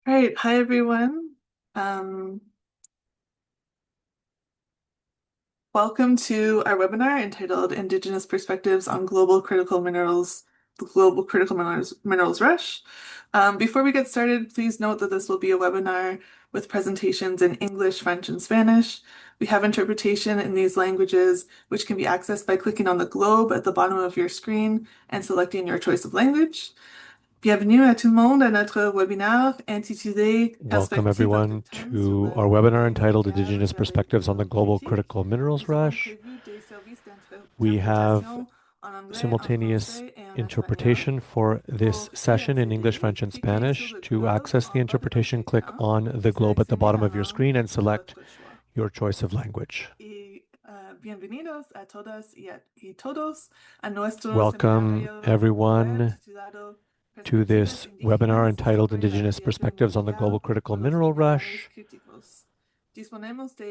All right, hi everyone. Um, Welcome to our webinar entitled Indigenous Perspectives on Global Critical Minerals, the Global Critical Minerals Rush. Before we get started, please note that this will be a webinar with presentations in English, French, and Spanish. We have interpretation in these languages, which can be accessed by clicking on the globe at the bottom of your screen and selecting your choice of language. Bienvenue à tout le monde à notre webinaire intitulé Welcome Perspectives everyone autochtones sur to le our webinar domaine entitled minière Indigenous dans les Perspectives on the minerais Global halieutiques. Critical Minerals Nous avons Rush. prévu des services We have d'interprétation en anglais, en simultaneous français et en espagnol. interpretation for this Pour y session in English, accéder, French, and cliquez sur Spanish. le To globe access the en bas de votre interpretation, click écran on et the globe at the sélectionnez bottom la of your langue screen and de select votre choix. your choice of language. Bienvenidos a todas y todos a nuestro Welcome seminario web everyone titulado to Perspectivas this webinar indígenas entitled sobre la Indigenous situación Perspectives on the mundial Global Critical por los Mineral minerales Rush. críticos. Disponemos de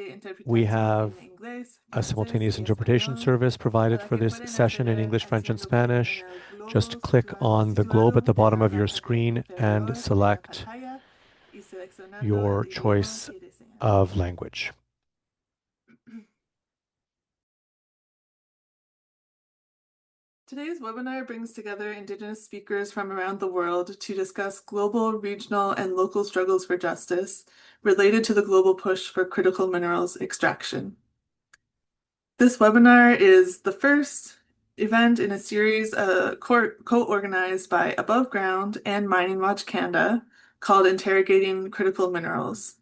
We interpretación have en inglés, a francés simultaneous y interpretation español, service a provided la for que this pueden session in acceder English, French, and haciendo clic en Spanish. el Just globo click on the globe at situado the en bottom la of your parte screen and inferior de la select pantalla y seleccionando el your idioma choice que desean. of language. Today's webinar brings together Indigenous speakers from around the world to discuss global, regional, and local struggles for justice related to the global push for critical minerals extraction. This webinar is the first event in a series co-organized by Above Ground and Mining Watch Canada called Interrogating Critical Minerals.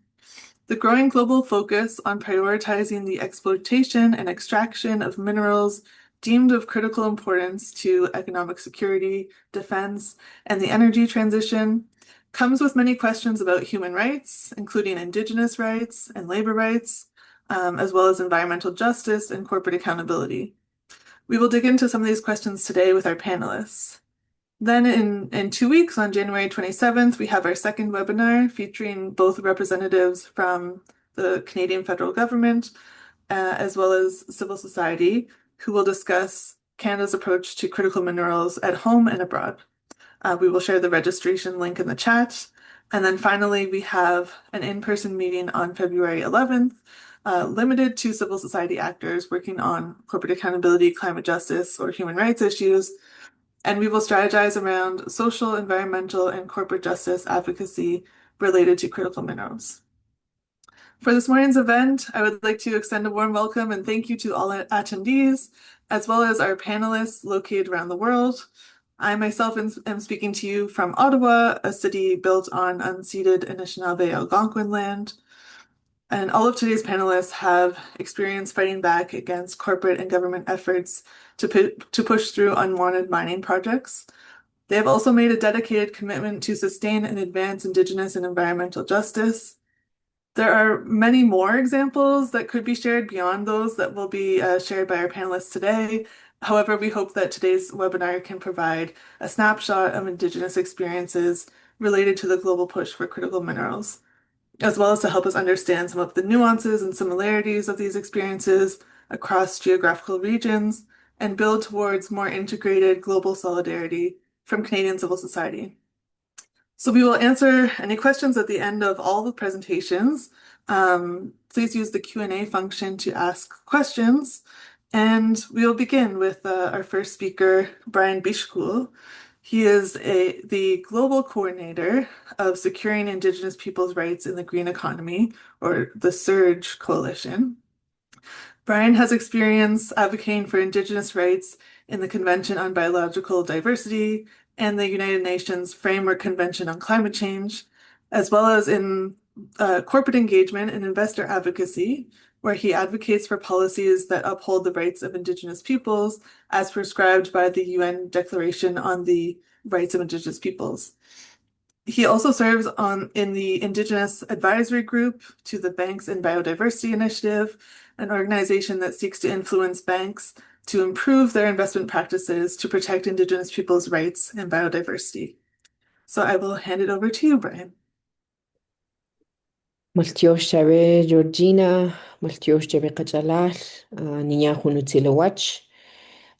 The growing global focus on prioritizing the exploitation and extraction of minerals deemed of critical importance to economic security, defense, and the energy transition comes with many questions about human rights, including Indigenous rights and labor rights, as well as environmental justice and corporate accountability. We will dig into some of these questions today with our panelists. Then in 2 weeks, on January 27th, we have our second webinar featuring both representatives from the Canadian federal government as well as civil society, who will discuss Canada's approach to critical minerals at home and abroad. We will share the registration link in the chat. And then finally, we have an in-person meeting on February 11th, limited to civil society actors working on corporate accountability, climate justice, or human rights issues. And we will strategize around social, environmental, and corporate justice advocacy related to critical minerals. For this morning's event, I would like to extend a warm welcome and thank you to all attendees, as well as our panelists located around the world. I myself am speaking to you from Ottawa, a city built on unceded Anishinaabe Algonquin land. And all of today's panelists have experience fighting back against corporate and government efforts to push through unwanted mining projects. They have also made a dedicated commitment to sustain and advance Indigenous and environmental justice. There are many more examples that could be shared beyond those that will be shared by our panelists today. However, we hope that today's webinar can provide a snapshot of Indigenous experiences related to the global push for critical minerals, as well as to help us understand some of the nuances and similarities of these experiences across geographical regions and build towards more integrated global solidarity from Canadian civil society. So we will answer any questions at the end of all the presentations. Please use the Q&A function to ask questions. And we'll begin with our first speaker, Bryan Bixcul. He is the global coordinator of securing Indigenous people's rights in the green economy, or the SIRGE coalition. Bryan has experience advocating for Indigenous rights in the Convention on Biological Diversity and the United Nations Framework Convention on Climate Change, as well as in corporate engagement and investor advocacy, where he advocates for policies that uphold the rights of Indigenous peoples as prescribed by the UN Declaration on the Rights of Indigenous Peoples. He also serves in the Indigenous Advisory Group to the Banks and Biodiversity Initiative, an organization that seeks to influence banks to improve their investment practices to protect Indigenous people's rights and biodiversity. So I will hand it over to you, Bryan. Maltiosh Shabe Georgina, Maltiosh Shabe Kachalal, Niña Hunutilawach,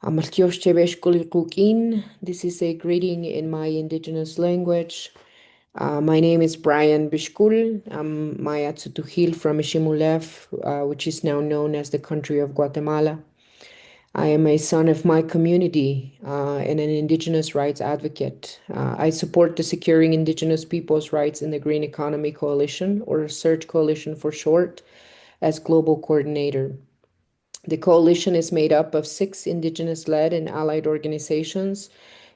Maltiosh Shabe Shkulikukin. This is a greeting in my Indigenous language. My name is Bryan Bixcul. I'm Maya-Tz'utujil from Ishimulef, which is now known as the country of Guatemala. I am a son of my community and an Indigenous rights advocate. I support the Securing Indigenous Peoples' Rights in the Green Economy Coalition, or SIRGE Coalition for short, as global coordinator. The coalition is made up of 6 Indigenous-led and allied organizations,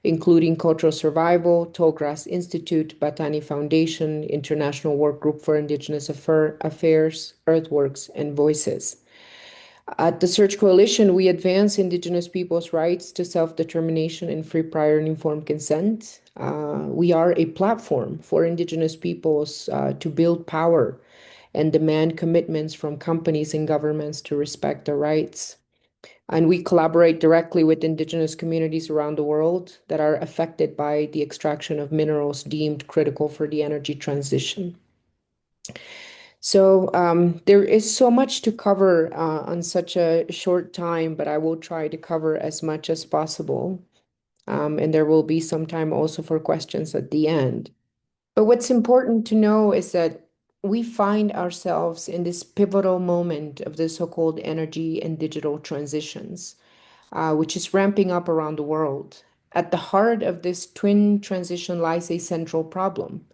including Cultural Survival, Tallgrass Institute, Batani Foundation, International Workgroup for Indigenous Affairs, Earthworks, and Voices. At the SIRGE Coalition, we advance Indigenous peoples' rights to self-determination and free, prior, and informed consent. We are a platform for Indigenous peoples to build power and demand commitments from companies and governments to respect their rights. And we collaborate directly with Indigenous communities around the world that are affected by the extraction of minerals deemed critical for the energy transition. So there is so much to cover on such a short time, but I will try to cover as much as possible. And there will be some time also for questions at the end. But what's important to know is that we find ourselves in this pivotal moment of the so-called energy and digital transitions, which is ramping up around the world. At the heart of this twin transition lies a central problem.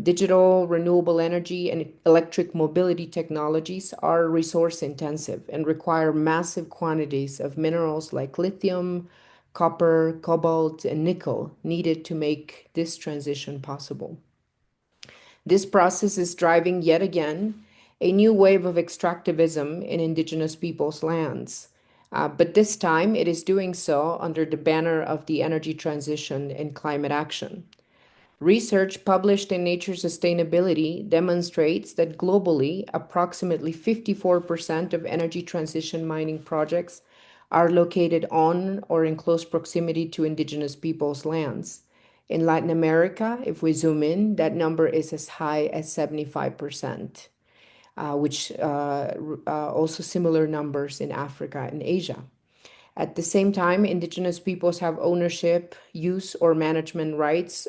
Digital, renewable energy, and electric mobility technologies are resource intensive and require massive quantities of minerals like lithium, copper, cobalt, and nickel needed to make this transition possible. This process is driving yet again a new wave of extractivism in Indigenous peoples' lands. But this time it is doing so under the banner of the energy transition and climate action. Research published in Nature Sustainability demonstrates that globally, approximately 54% of energy transition mining projects are located on or in close proximity to Indigenous peoples' lands. In Latin America, if we zoom in, that number is as high as 75%, which also similar numbers in Africa and Asia. At the same time, Indigenous peoples have ownership, use, or management rights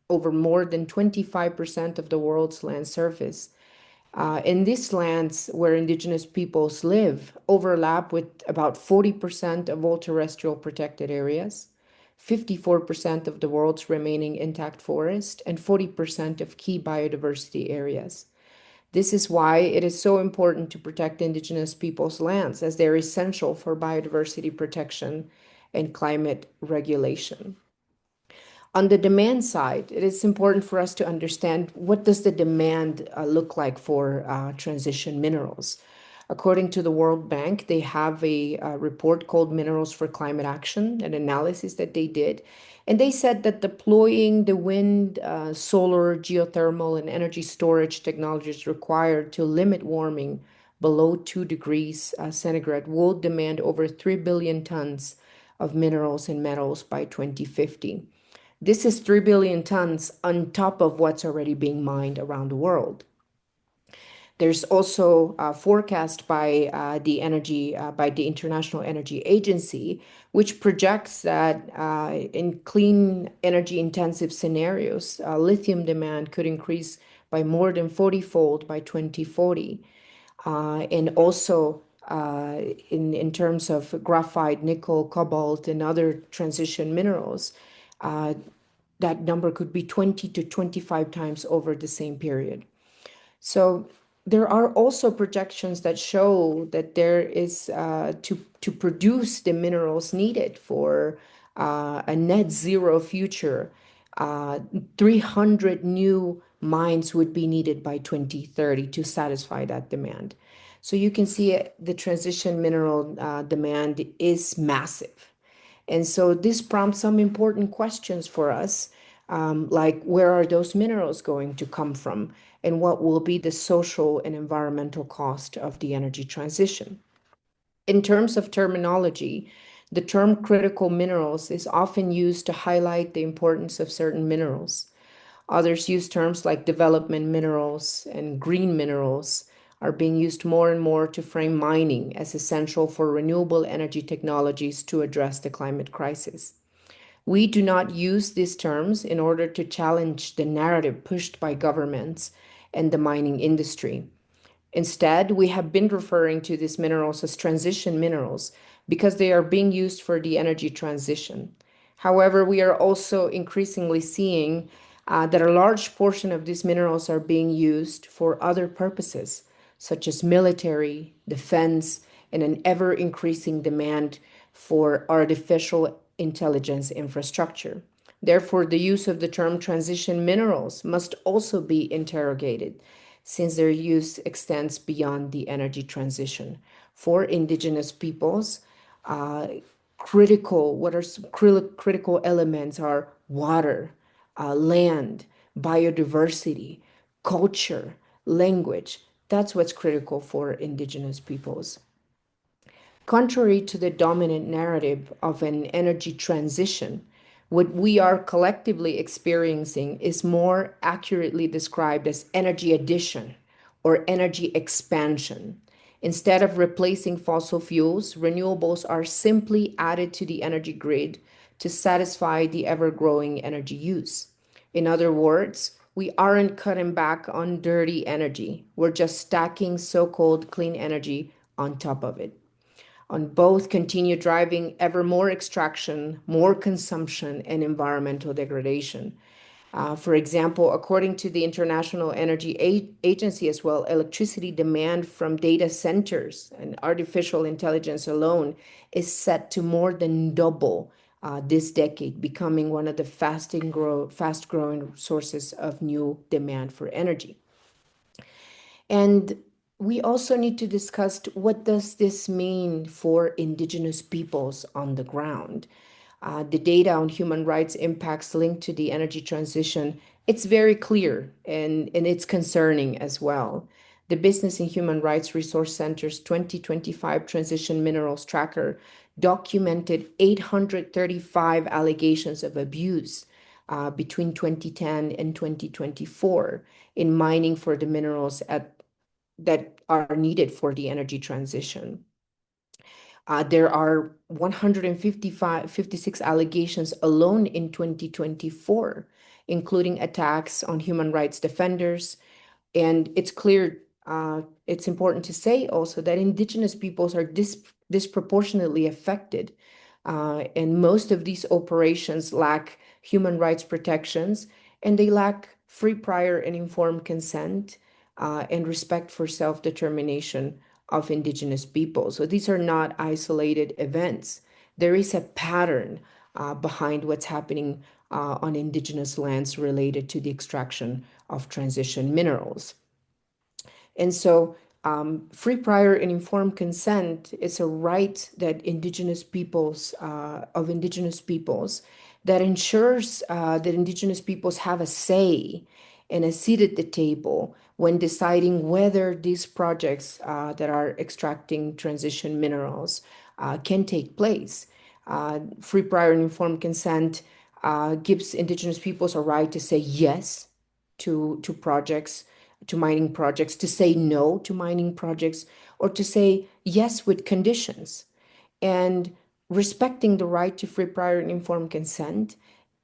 over more than 25% of the world's land surface. And these lands where Indigenous peoples live overlap with about 40% of all terrestrial protected areas, 54% of the world's remaining intact forest, and 40% of key biodiversity areas. This is why it is so important to protect Indigenous peoples' lands, as they're essential for biodiversity protection and climate regulation. On the demand side, it is important for us to understand what does the demand look like for transition minerals. According to the World Bank, they have a report called Minerals for Climate Action, an analysis that they did. And they said that deploying the wind, solar, geothermal, and energy storage technologies required to limit warming below 2 degrees centigrade will demand over 3 billion tons of minerals and metals by 2050. This is 3 billion tons on top of what's already being mined around the world. There's also a forecast by the International Energy Agency, which projects that in clean energy intensive scenarios, lithium demand could increase by more than 40-fold by 2040. And also in terms of graphite, nickel, cobalt, and other transition minerals, that number could be 20 to 25 times over the same period. So there are also projections that show that there is to produce the minerals needed for a net zero future, 300 new mines would be needed by 2030 to satisfy that demand. So you can see the transition mineral demand is massive. And so this prompts some important questions for us, like where are those minerals going to come from? And what will be the social and environmental cost of the energy transition? In terms of terminology, the term critical minerals is often used to highlight the importance of certain minerals. Others use terms like development minerals and green minerals are being used more and more to frame mining as essential for renewable energy technologies to address the climate crisis. We do not use these terms in order to challenge the narrative pushed by governments and the mining industry. Instead, we have been referring to these minerals as transition minerals because they are being used for the energy transition. However, we are also increasingly seeing that a large portion of these minerals are being used for other purposes, such as military, defense, and an ever increasing demand for artificial intelligence infrastructure. Therefore, the use of the term transition minerals must also be interrogated, since their use extends beyond the energy transition. For Indigenous peoples, critical elements are water, land, biodiversity, culture, language. That's what's critical for Indigenous peoples. Contrary to the dominant narrative of an energy transition, what we are collectively experiencing is more accurately described as energy addition or energy expansion. Instead of replacing fossil fuels, renewables are simply added to the energy grid to satisfy the ever-growing energy use. In other words, we aren't cutting back on dirty energy. We're just stacking so-called clean energy on top of it. On both continue driving ever more extraction, more consumption, and environmental degradation. For example, according to the International Energy Agency as well, electricity demand from data centers and artificial intelligence alone is set to more than double this decade, becoming one of the fast-growing sources of new demand for energy. And we also need to discuss what does this mean for Indigenous peoples on the ground. The data on human rights impacts linked to the energy transition, it's very clear and it's concerning as well. The Business and Human Rights Resource Center's 2025 Transition Minerals Tracker documented 835 allegations of abuse between 2010 and 2024 in mining for the minerals that are needed for the energy transition. There are 156 allegations alone in 2024, including attacks on human rights defenders. And it's clear, it's important to say also that Indigenous peoples are disproportionately affected. And most of these operations lack human rights protections, and they lack free, prior, and informed consent and respect for self-determination of Indigenous people. So these are not isolated events. There is a pattern behind what's happening on Indigenous lands related to the extraction of transition minerals. And so free, prior, and informed consent is a right that Indigenous peoples, that ensures that Indigenous peoples have a say and a seat at the table when deciding whether these projects that are extracting transition minerals can take place. Free, prior, and informed consent gives Indigenous peoples a right to say yes to projects, to mining projects, to say no to mining projects, or to say yes with conditions. And respecting the right to free, prior, and informed consent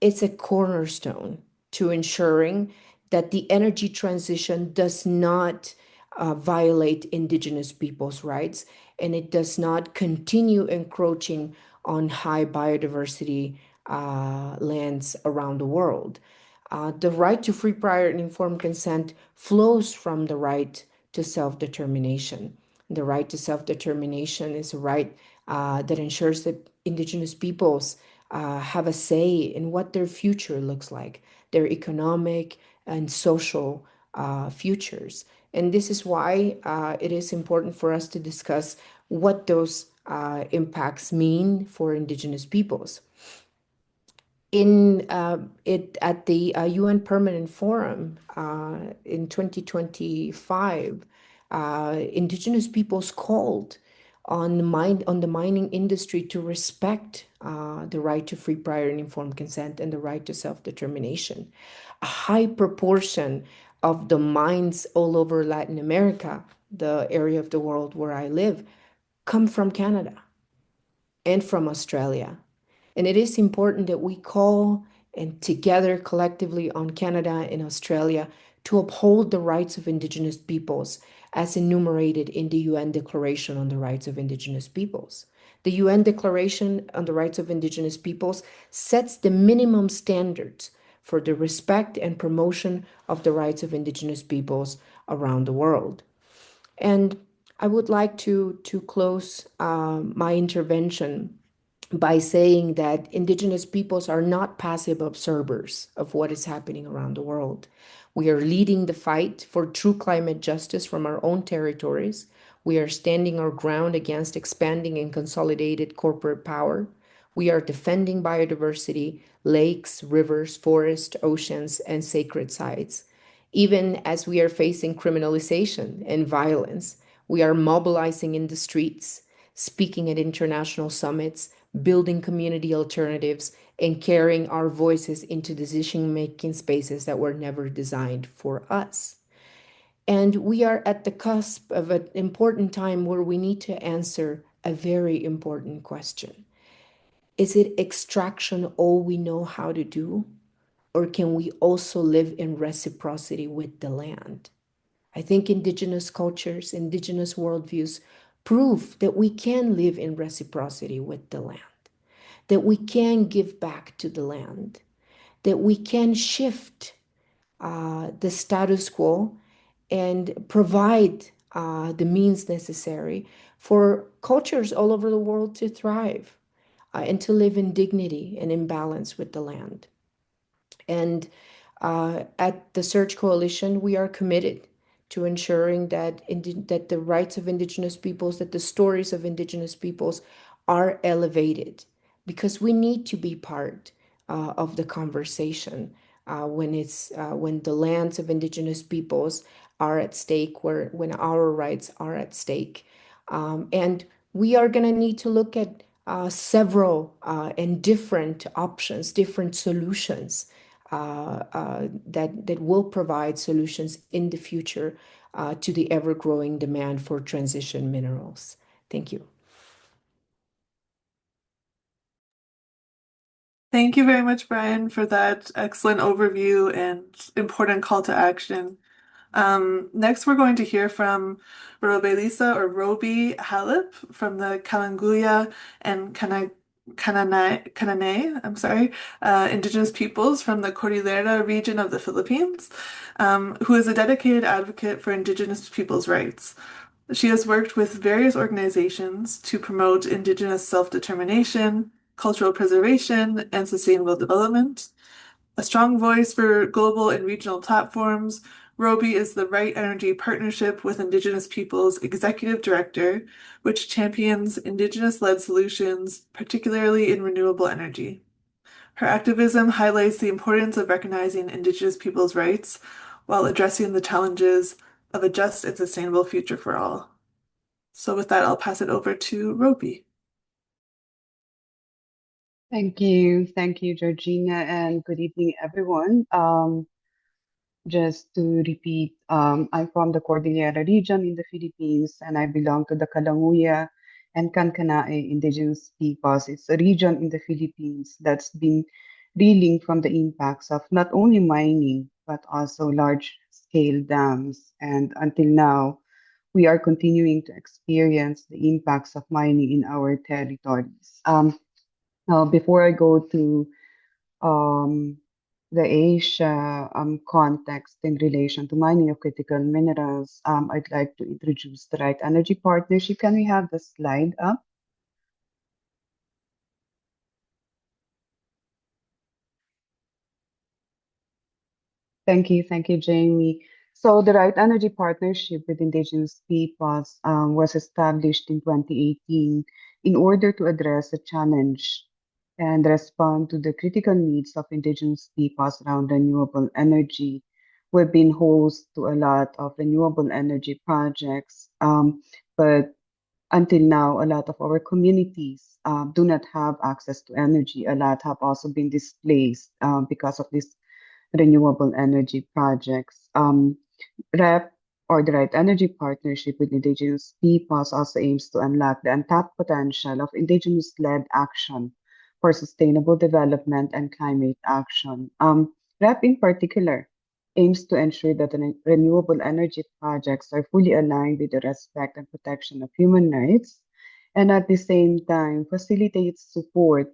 is a cornerstone to ensuring that the energy transition does not violate Indigenous people's rights, and it does not continue encroaching on high biodiversity lands around the world. The right to free, prior, and informed consent flows from the right to self-determination. The right to self-determination is a right that ensures that Indigenous peoples have a say in what their future looks like, their economic and social futures. And this is why it is important for us to discuss what those impacts mean for Indigenous peoples. At the UN Permanent Forum in 2025, Indigenous peoples called on the mining industry to respect the right to free, prior, and informed consent and the right to self-determination. A high proportion of the mines all over Latin America, the area of the world where I live, come from Canada and from Australia. And it is important that we call and together collectively on Canada and Australia to uphold the rights of Indigenous peoples as enumerated in the UN Declaration on the Rights of Indigenous Peoples. The UN Declaration on the Rights of Indigenous Peoples sets the minimum standards for the respect and promotion of the rights of Indigenous peoples around the world. And I would like to close my intervention by saying that Indigenous peoples are not passive observers of what is happening around the world. We are leading the fight for true climate justice from our own territories. We are standing our ground against expanding and consolidated corporate power. We are defending biodiversity, lakes, rivers, forests, oceans, and sacred sites. Even as we are facing criminalization and violence, we are mobilizing in the streets, speaking at international summits, building community alternatives, and carrying our voices into decision-making spaces that were never designed for us. And we are at the cusp of an important time where we need to answer a very important question. Is it extraction all we know how to do? Or can we also live in reciprocity with the land? I think Indigenous cultures, Indigenous worldviews prove that we can live in reciprocity with the land, that we can give back to the land, that we can shift the status quo and provide the means necessary for cultures all over the world to thrive and to live in dignity and in balance with the land. And at the SIRGE Coalition, we are committed to ensuring that that the rights of Indigenous peoples, that the stories of Indigenous peoples are elevated, because we need to be part of the conversation when the lands of Indigenous peoples are at stake, when our rights are at stake, and we are going to need to look at several and different options, different solutions that will provide solutions in the future to the ever-growing demand for transition minerals. Thank you. Thank you very much, Bryan, for that excellent overview and important call to action. Next, we're going to hear from Robeliza or Robie Halip from the Kalanguya and Kananay, I'm sorry, Indigenous peoples from the Cordillera region of the Philippines, who is a dedicated advocate for Indigenous peoples' rights. She has worked with various organizations to promote Indigenous self-determination, cultural preservation, and sustainable development. A strong voice for global and regional platforms, Robie is the Right Energy Partnership with Indigenous Peoples Executive Director, which champions Indigenous-led solutions, particularly in renewable energy. Her activism highlights the importance of recognizing Indigenous peoples' rights while addressing the challenges of a just and sustainable future for all. So with that, I'll pass it over to Robie. Thank you, Georgina, and good evening, everyone. Just to repeat, I'm from the Cordillera region in the Philippines, and I belong to the Kalanguya and Kankanae indigenous peoples. It's a region in the Philippines that's been reeling from the impacts of not only mining, but also large-scale dams. And until now, we are continuing to experience the impacts of mining in our territories. Now, before I go to um, the Asia context in relation to mining of critical minerals, I'd like to introduce the Right Energy Partnership. Can we have the slide up? Thank you, Jamie. So the Right Energy Partnership with Indigenous peoples was established in 2018 in order to address the challenge and respond to the critical needs of Indigenous peoples around renewable energy. We've been host to a lot of renewable energy projects, but until now, a lot of our communities do not have access to energy. A lot have also been displaced because of these renewable energy projects. REP, or the Right Energy Partnership with Indigenous peoples, also aims to unlock the untapped potential of Indigenous-led action for sustainable development and climate action. REP in particular aims to ensure that the renewable energy projects are fully aligned with the respect and protection of human rights, and at the same time facilitates support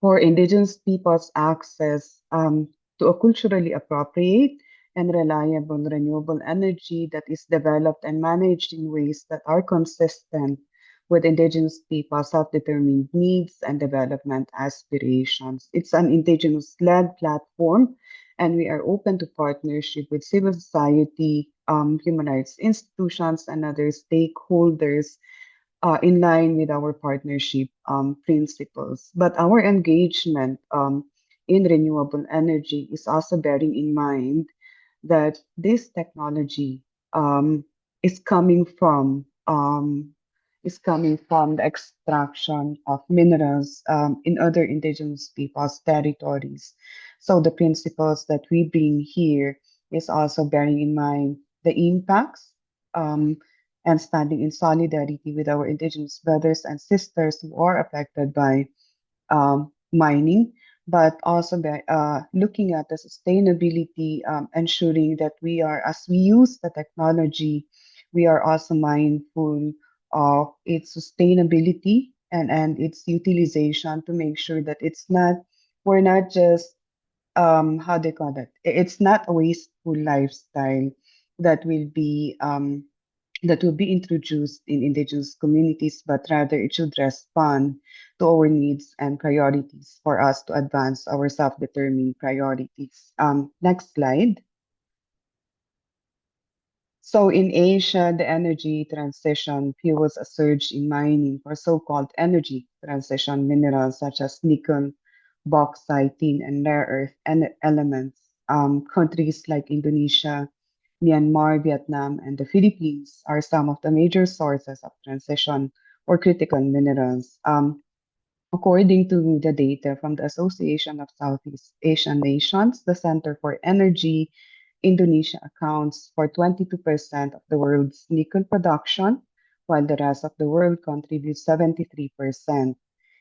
for Indigenous peoples' access to a culturally appropriate and reliable renewable energy that is developed and managed in ways that are consistent with Indigenous people's self-determined needs and development aspirations. It's an Indigenous-led platform, and we are open to partnership with civil society, human rights institutions, and other stakeholders in line with our partnership principles. But our engagement in renewable energy is also bearing in mind that this technology um, is coming from the extraction of minerals in other indigenous peoples' territories. So the principles that we bring here is also bearing in mind the impacts um, and standing in solidarity with our indigenous brothers and sisters who are affected by mining, but also by looking at the sustainability, ensuring that as we use the technology, we are also mindful of its sustainability and its utilization to make sure that we're not just, how they call that, it's not a wasteful lifestyle that will be introduced in indigenous communities, but rather it should respond to our needs and priorities for us to advance our self-determined priorities. Next slide. So in Asia, the energy transition fuels a surge in mining for so-called energy transition minerals such as nickel, bauxite, tin, and rare earth elements. Countries like Indonesia, Myanmar, Vietnam, and the Philippines are some of the major sources of transition or critical minerals. According to the data from the Association of Southeast Asian Nations, the Center for Energy, Indonesia accounts for 22% of the world's nickel production, while the rest of the world contributes 73%.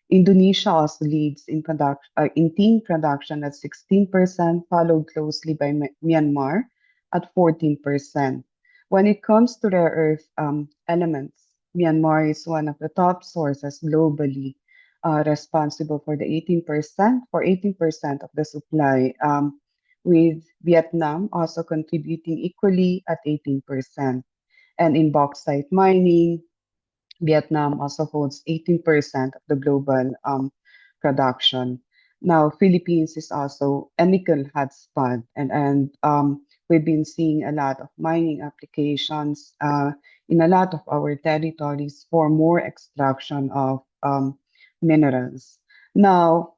Indonesia also leads in tin production at 16%, followed closely by Myanmar at 14%. When it comes to rare earth elements, Myanmar is one of the top sources globally, responsible for 18% of the supply, with Vietnam also contributing equally at 18%. And in bauxite mining, Vietnam also holds 18% of the global production. Now, Philippines is also a nickel hotspot, and we've been seeing a lot of mining applications in a lot of our territories for more extraction of minerals. Now,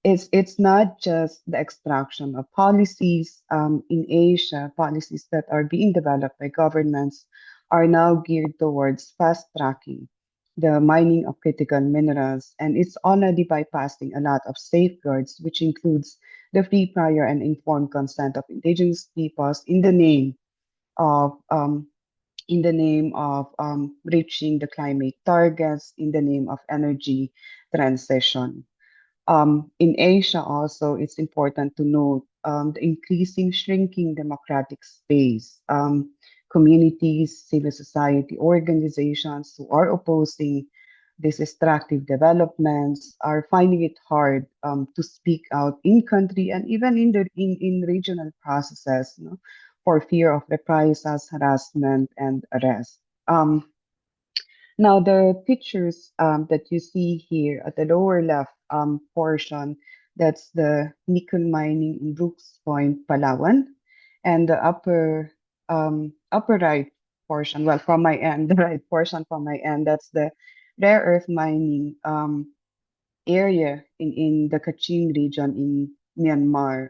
it's not just the extraction of policies in Asia, policies that are being developed by governments are now geared towards fast tracking the mining of critical minerals, and it's already bypassing a lot of safeguards, which includes the free, prior, and informed consent of indigenous peoples of um, in the name of reaching the climate targets, in the name of energy transition. In Asia also, it's important to note the increasing shrinking democratic space. Communities, civil society organizations who are opposing these extractive developments are finding it hard to speak out in country and even in regional processes, for fear of reprisals, harassment, and arrest. Now, the pictures that you see here at the lower left portion, that's the nickel mining in Brooks Point, Palawan, and the upper right portion, well, from my end, the right portion from my end, that's the rare earth mining area in the Kachin region in Myanmar.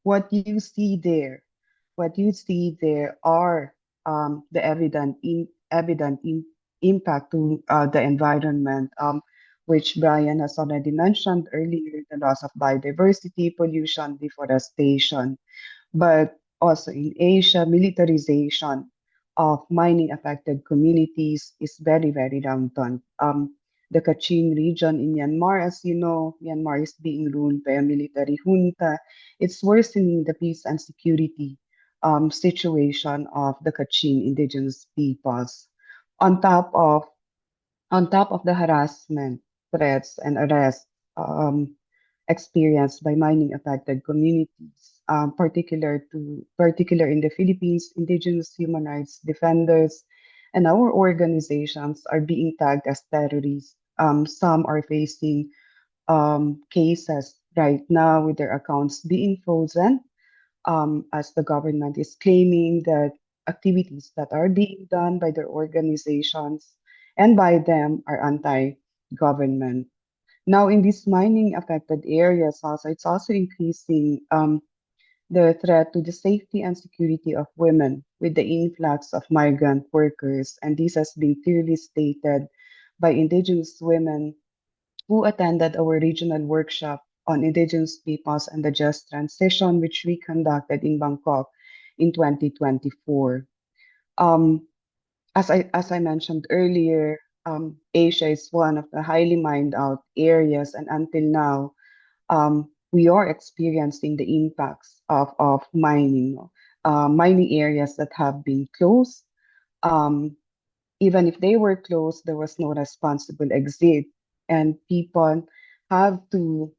What you see there are the evident impact to the environment, which Brian has already mentioned earlier, the loss of biodiversity, pollution, deforestation, but also in Asia, militarization of mining affected communities is very, very rampant. the Kachin region in Myanmar. As you know, Myanmar is being ruled by a military junta. It's worsening the peace and security situation of the Kachin indigenous peoples. On top of the harassment, threats, and arrests um, experienced by mining affected communities, particular in the Philippines, indigenous human rights defenders and our organizations are being tagged as terrorists. Some are facing cases right now with their accounts being frozen, as the government is claiming that activities that are being done by their organizations and by them are anti-government. Now, in these mining affected areas, also it's also increasing the threat to the safety and security of women with the influx of migrant workers, and this has been clearly stated by indigenous women who attended our regional workshop on indigenous peoples and the just transition, which we conducted in Bangkok in 2024. Um, as I mentioned earlier, Asia is one of the highly mined out areas, and until now, we are experiencing the impacts of mining, mining areas that have been closed. Um, Even if they were closed, there was no responsible exit, and people have to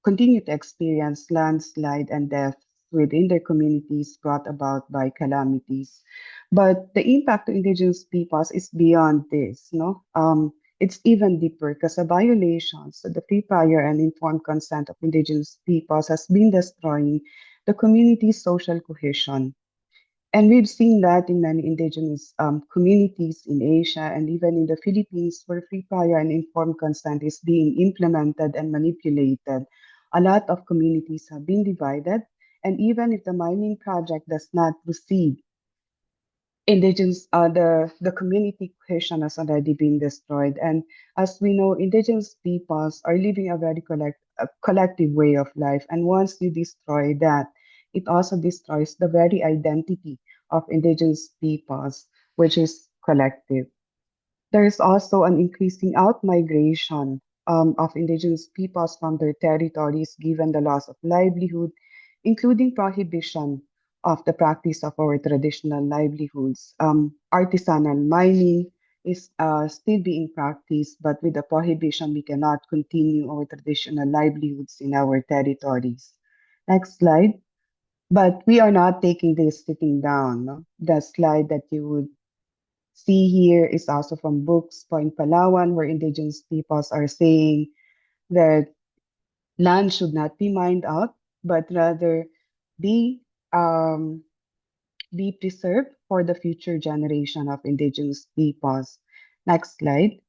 continue to experience landslide and death within their communities brought about by calamities. But the impact to indigenous peoples is beyond this, no? It's even deeper because the violations of the free, prior, and informed consent of indigenous peoples has been destroying the community's social cohesion. And we've seen that in many indigenous communities in Asia and even in the Philippines, where free, prior, and informed consent is being implemented and manipulated. A lot of communities have been divided, and even if the mining project does not proceed, indigenous the community cohesion has already been destroyed. And as we know, indigenous peoples are living a very collective way of life, and once you destroy that, it also destroys the very identity of indigenous peoples, which is collective. There is also an increasing out-migration of indigenous peoples from their territories given the loss of livelihood, including prohibition of the practice of our traditional livelihoods. Artisanal mining is still being practiced, but with the prohibition, we cannot continue our traditional livelihoods in our territories. Next slide. But we are not taking this sitting down. No? The slide that you would see here is also from Books Point Palawan, where indigenous peoples are saying that land should not be mined out, but rather be um, be preserved for the future generation of indigenous peoples. Next slide.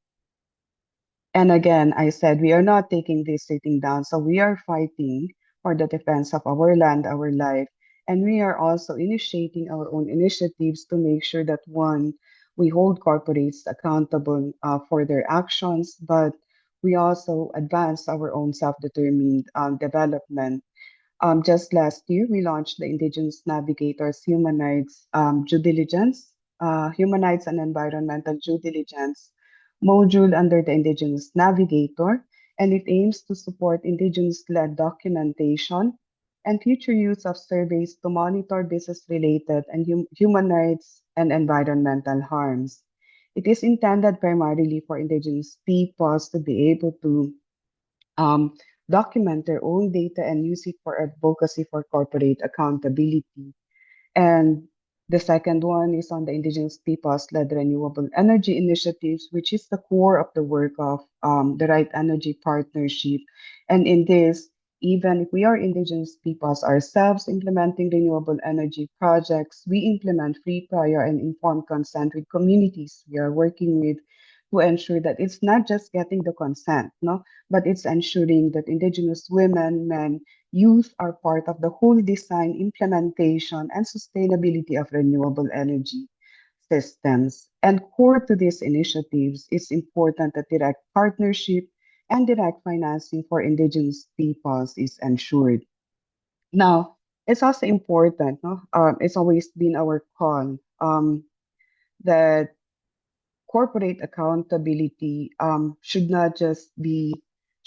And again, I said we are not taking this sitting down, so we are fighting for the defense of our land, our life, and we are also initiating our own initiatives to make sure that one, we hold corporates accountable for their actions, but we also advance our own self-determined development. Just last year, we launched the Indigenous Navigators Human Rights and Environmental Due Diligence module under the Indigenous Navigator, and it aims to support Indigenous-led documentation and future use of surveys to monitor business-related and human rights and environmental harms. It is intended primarily for Indigenous peoples to be able to um, document their own data and use it for advocacy for corporate accountability. And the second one is on the Indigenous Peoples-led renewable energy initiatives, which is the core of the work of the Right Energy Partnership. And in this, even if we are Indigenous peoples ourselves implementing renewable energy projects, we implement free, prior, and informed consent with communities we are working with to ensure that it's not just getting the consent, no, but it's ensuring that Indigenous women, men, youth are part of the whole design, implementation, and sustainability of renewable energy systems. And core to these initiatives is important that direct partnership and direct financing for Indigenous peoples is ensured. Now, it's also important, no? It's always been our call that corporate accountability should not just be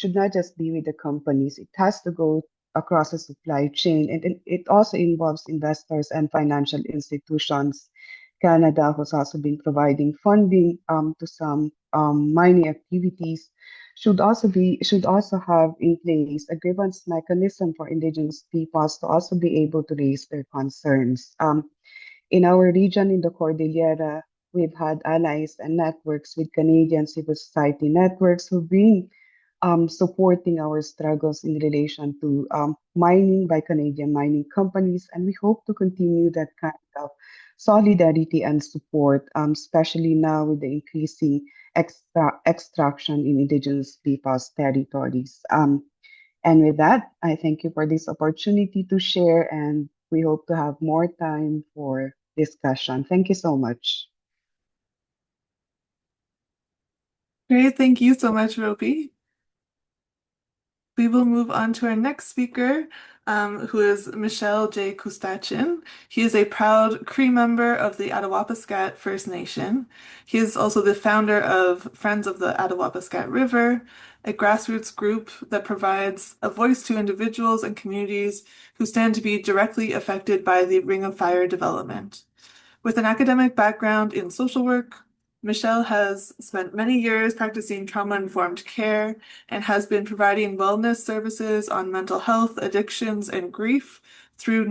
with the companies. It has to go across the supply chain, and it also involves investors and financial institutions. Canada has also been providing funding to some mining activities. Should also have in place a grievance mechanism for Indigenous peoples to also be able to raise their concerns. In our region in the Cordillera, we've had allies and networks with Canadian civil society networks who've been supporting our struggles in relation to mining by Canadian mining companies. And we hope to continue that kind of solidarity and support, especially now with the increasing extraction in Indigenous people's territories. And with that, I thank you for this opportunity to share, and we hope to have more time for discussion. Thank you so much. Great, thank you so much, Robie. We will move on to our next speaker, who is Michel J. Koostachin. He is a proud Cree member of the Attawapiskat First Nation. He is also the founder of Friends of the Attawapiskat River, a grassroots group that provides a voice to individuals and communities who stand to be directly affected by the Ring of Fire development. With an academic background in social work, Michel has spent many years practicing trauma-informed care and has been providing wellness services on mental health, addictions, and grief throughout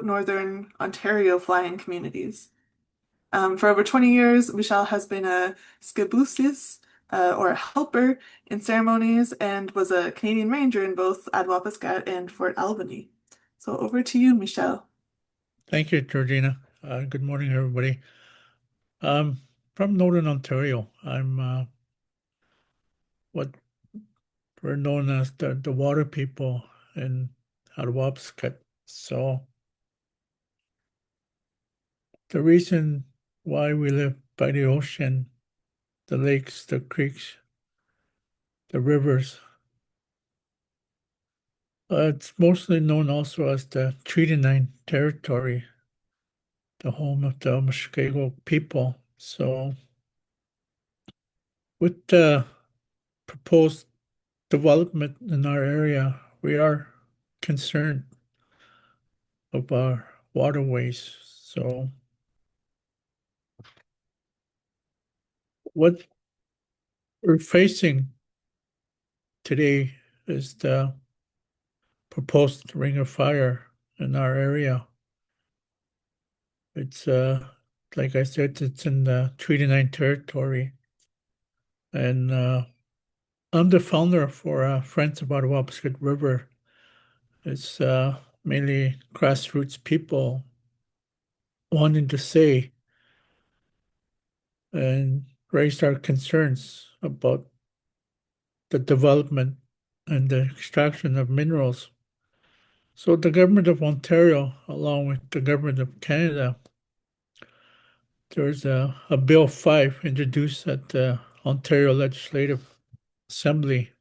Northern Ontario flying communities. For over 20 years, Michel has been a skibusis, or a helper in ceremonies, and was a Canadian Ranger in both Attawapiskat and Fort Albany. So over to you, Michel. Thank you, Georgina. Good morning, everybody. From Northern Ontario. I'm what we're known as the water people in Attawapiskat. So the reason why we live by the ocean, the lakes, the creeks, the rivers, it's mostly known also as the Treaty 9 territory, the home of the Muskego people. So with the proposed development in our area, we are concerned of our waterways. So what we're facing today is the proposed ring of fire in our area. It's like I said, it's in the Treaty 9 territory. And I'm the founder for Friends of Attawapiskat River. It's mainly grassroots people wanting to say and raised our concerns about the development and the extraction of minerals. So the government of Ontario, along with the government of Canada, there's a Bill 5 introduced at the Ontario Legislative Assembly.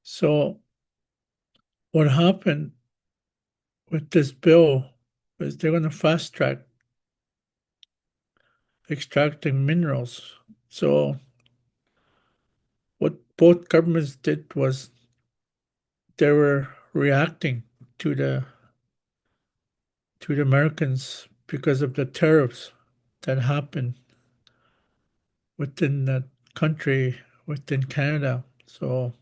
So what happened with this bill is they're going to fast track extracting minerals. So what both governments did was they were reacting to the Americans because of the tariffs that happened within that country, within Canada. So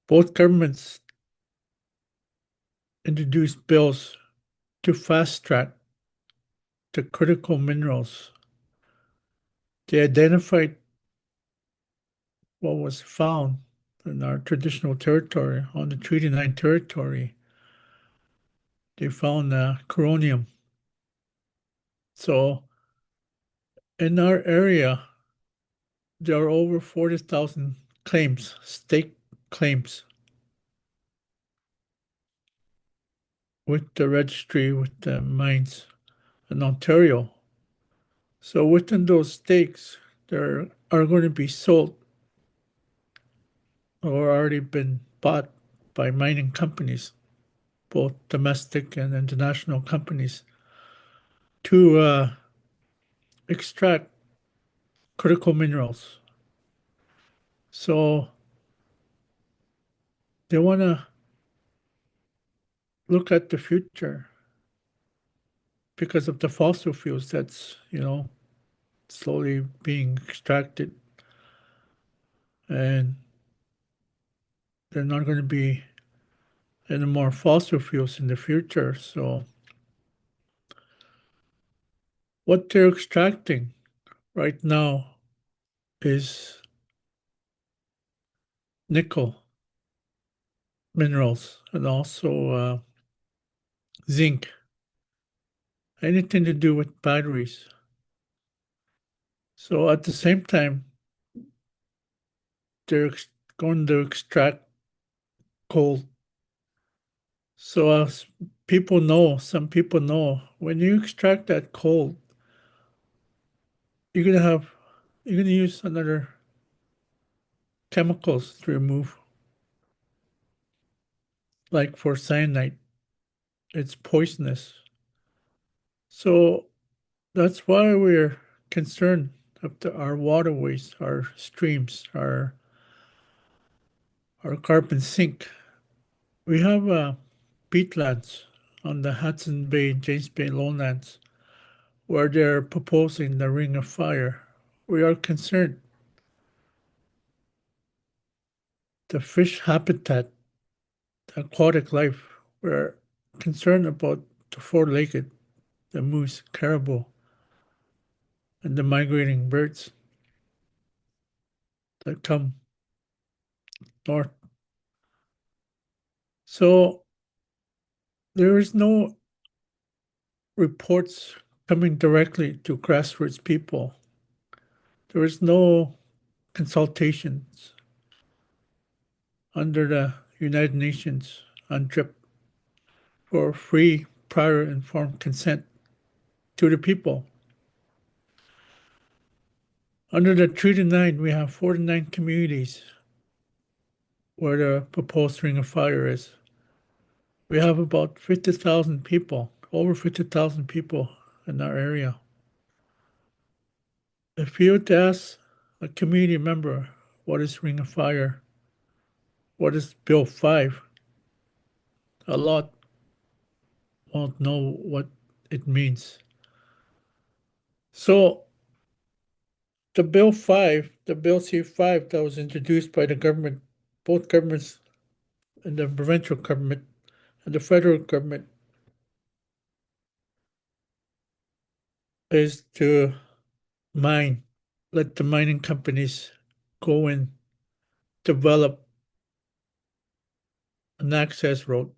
both governments introduced bills to fast track the critical minerals. They identified what was found in our traditional territory, on the Treaty 9 territory. They found coronium. So in our area, there are over 40,000 claims, state claims, with the registry, with the mines in Ontario. So within those stakes, there are going to be sold or already been bought by mining companies, both domestic and international companies. to extract critical minerals. So they want to look at the future because of the fossil fuels that's, slowly being extracted. And they're not going to be any more fossil fuels in the future. So what they're extracting right now is nickel minerals and also zinc, anything to do with batteries. So at the same time, they're going to extract coal. So as people know, some people know, when you extract that coal, you're gonna use another chemicals to remove, like for cyanide. It's poisonous. So that's why we're concerned of our waterways, our streams, our carbon sink. We have peatlands on the Hudson Bay, James Bay lowlands where they're proposing the Ring of Fire. We are concerned. The fish habitat, the aquatic life, we're concerned about the four-legged, the moose, caribou, and the migrating birds that come north. So there is no reports coming directly to grassroots people. There is no consultations under the United Nations on DRIP for free, prior, informed consent to the people. Under the Treaty 9, we have 49 communities where the proposed Ring of Fire is. We have about 50,000 people, over 50,000 people in our area. If you were to ask a community member what is Ring of Fire, what is Bill 5, a lot won't know what it means. So the Bill 5, the Bill C5 that was introduced by the government, both governments, and the provincial government and the federal government, is to let the mining companies go and develop an access road,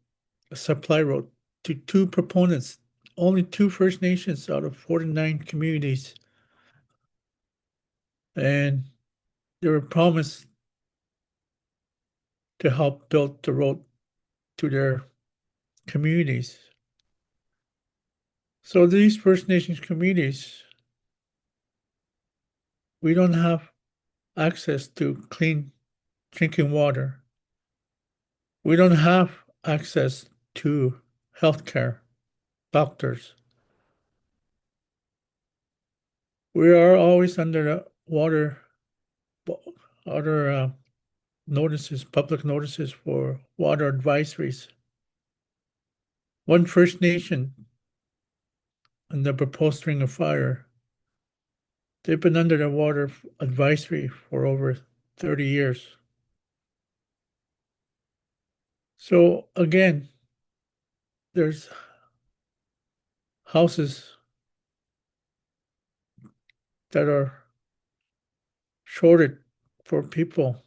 a supply road to two proponents, only two First Nations out of 49 communities. And they were promised to help build the road to their communities. So these First Nations communities, we don't have access to clean drinking water. We don't have access to healthcare, doctors. We are always under the other notices, public notices for water advisories. One First Nation in the proposed Ring of Fire, they've been under the water advisory for over 30 years. So again, there's houses that are shorted for people.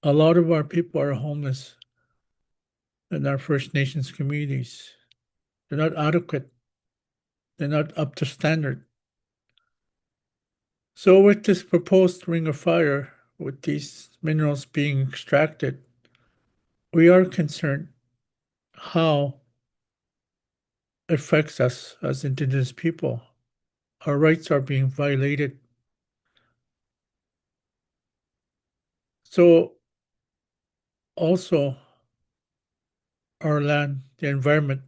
A lot of our people are homeless in our First Nations communities. They're not adequate. They're not up to standard. So with this proposed Ring of Fire, with these minerals being extracted, we are concerned how it affects us as Indigenous people. Our rights are being violated. So also our land, the environment,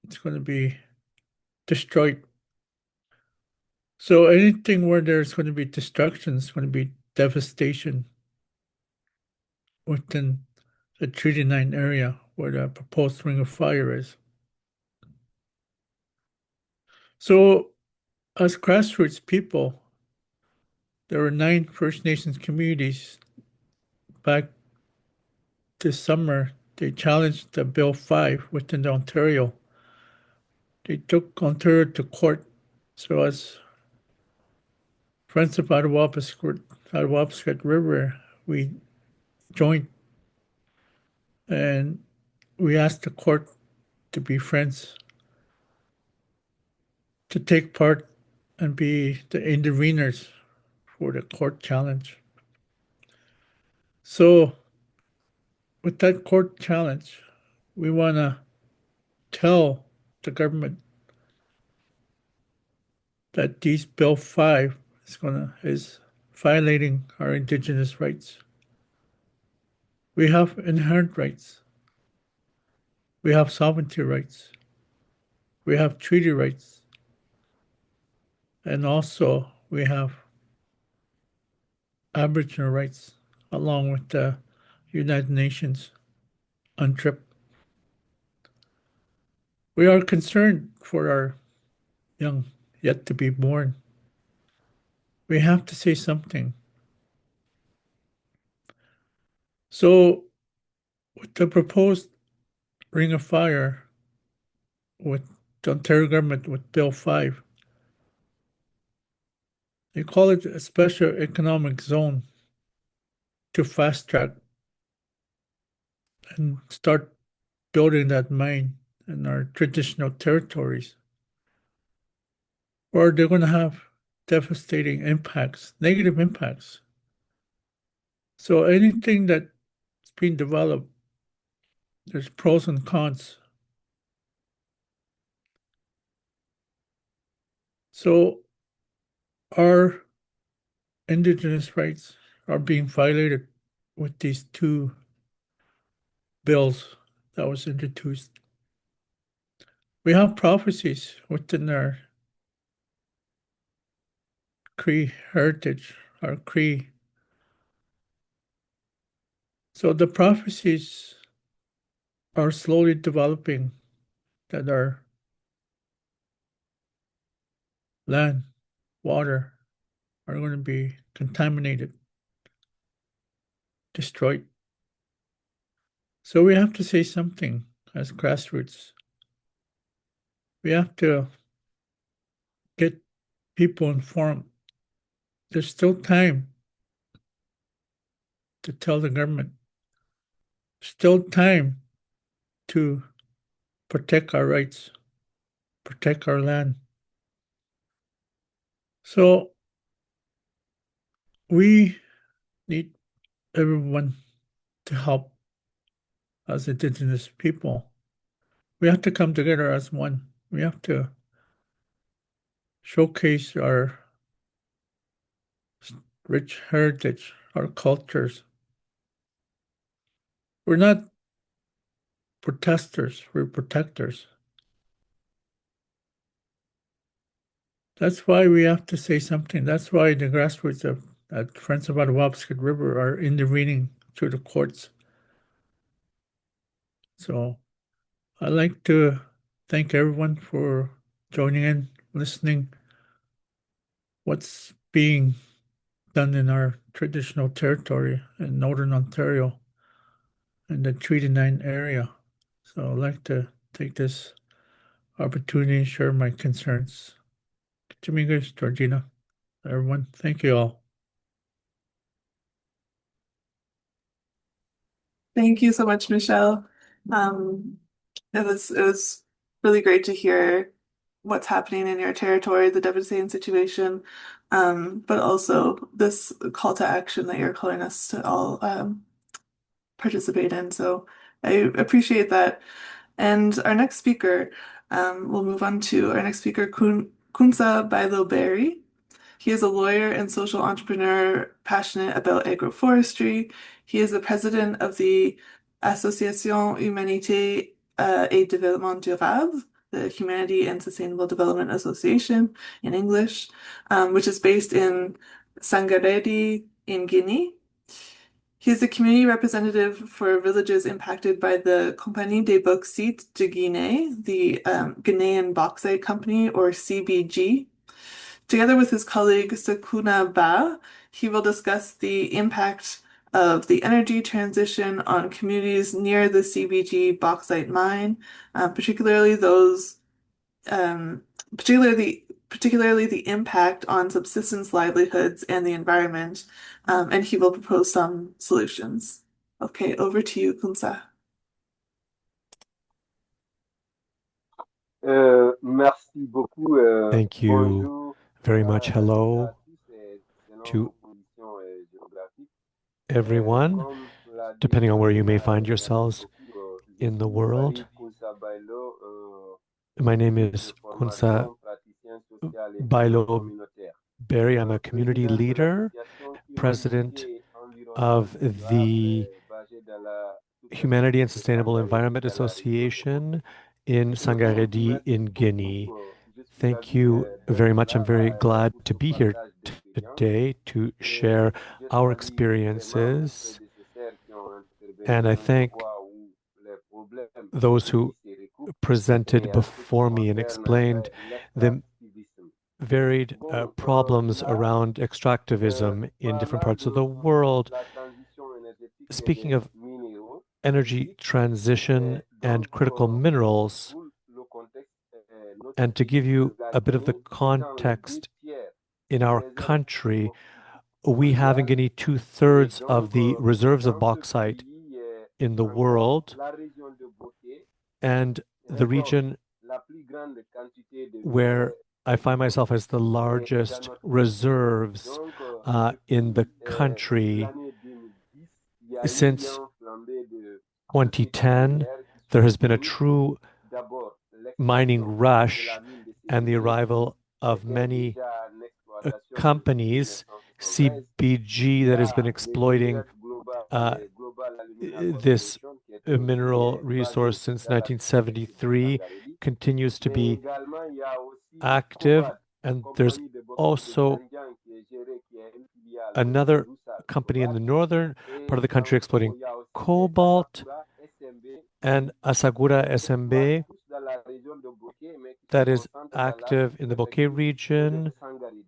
it's going to be destroyed. So anything where there's going to be destruction is going to be devastation within the Treaty 9 area where the proposed ring of fire is. So as grassroots people, there were 9 First Nations communities back this summer. They challenged the Bill 5 within Ontario. They took Ontario to court. So as Friends of Attawapiskat River, we joined and we asked the court to be friends, to take part and be the interveners for the court challenge. So with that court challenge, we want to tell the government that these Bill 5 is violating our Indigenous rights. We have inherent rights. We have sovereignty rights. We have treaty rights. And also we have Aboriginal rights along with the United Nations UNTRIP. We are concerned for our young yet to be born. We have to say something. So with the proposed ring of fire with the Ontario government with Bill 5, they call it a special economic zone to fast track and start building that mine in our traditional territories. Or they're going to have devastating impacts, negative impacts. So anything that's being developed, there's pros and cons. So our Indigenous rights are being violated with these 2 bills that was introduced. We have prophecies within our Cree heritage, our Cree. So the prophecies are slowly developing that our land, water are going to be contaminated, destroyed. So we have to say something as grassroots. We have to get people informed. There's still time to tell the government. Still time to protect our rights, protect our land. So we need everyone to help as Indigenous people. We have to come together as one. We have to showcase our rich heritage, our cultures. We're not protesters, we're protectors. That's why we have to say something. That's why the grassroots at Friends of Attawapiskat River are intervening through the courts. So I'd like to thank everyone for joining in, listening. What's being done in our traditional territory in Northern Ontario and the Treaty 9 area. So I'd like to take this opportunity to share my concerns. Dominguez, Georgina, everyone, thank you all. Thank you so much, Michel. It was really great to hear what's happening in your territory, the devastating situation, but also this call to action that you're calling us to all participate in. So I appreciate that. And our next speaker, we'll move on to our next speaker, Kounsa Bailo Barry. He is a lawyer and social entrepreneur passionate about agroforestry. He is the president of the Association Humanité et Développement Durable, the Humanity and Sustainable Development Association in English, which is based in Sangaredi in Guinea. He's a community representative for villages impacted by the Compagnie des Bauxites de Guinée, the Guinean Bauxite Company, or CBG. Together with his colleague Kounsa Bailo, he will discuss the impact of the energy transition on communities near the CBG bauxite mine, particularly those, um, particularly the impact on subsistence livelihoods and the environment, and he will propose some solutions. Okay, over to you, Kounsa. Merci beaucoup. Thank you Bonjour very much. à Hello tous selon to vos positions géographiques. everyone, Comme l'a dit depending on where you may find merci yourselves beaucoup. Je in the suis world. Barry Kounsa Bailo, My name guide is de Kounsa formation, praticien social et Bailo communautaire. Barry. I'm a community Président de leader, l'association president Humanité et Environnement of Durable, the basée dans la Humanity and sous-préfecture de Sustainable Sangaré, Environment dans la région de Bauxite. Association in Sangaredi Merci in beaucoup. Guinea. Je suis Thank ravi you very d'être much. I'm là very glad pour to ce be here partage d'expériences. today to share J'ai our choisi vraiment mes experiences, prédécesseurs qui ont intervenu and I dans une thank voie où les problèmes those who se recoupent presented et en ce qui before me and concerne explained the l'extractivisme. varied Bon, problems là, around extractivism in different parlant parts of de the world. la transition énergétique et Speaking des of minéraux energy critiques, transition and donc critical minerals, tout le contexte, notre and to pays, give you la a bit of the Guinée, étant les 2 context tiers in des our réserves country, bauxitiques we have in mondiales. Guinea Et 2/3 of donc, the reserves of dans ce bauxite pays, in the encore, world, la région de Beauté and the récolte region la plus grande quantité de where minerais I find bauxite myself as the dans largest notre pays. reserves Donc, in the depuis country. l'année 2010, il y a eu Since une flambée de 2010, minières qui there sont has been a venues. true D'abord, mining l'extraction de rush la mine de and the CBG arrival of était many déjà en exploitation depuis companies, 1973. CBG, Il y that has been a exploiting Global Alumina this Corporation qui est mineral aussi resource basée since dans la sous-préfecture de 1973, Sangaré. continues to Mais be également, il y a aussi active, Cobalt, and there's compagnie de bauxite de also Zanjiang qui est gérée, qui est une filiale another de Rusal company in the Cobalt. northern part of the Et country donc, exploiting il y a aussi cobalt Asakura SMB and Asagura qui exploite SMB tous dans la région de Bokeh, mais qui se that is concentre dans la active in the Bokeh sous-préfecture de region Sangaré.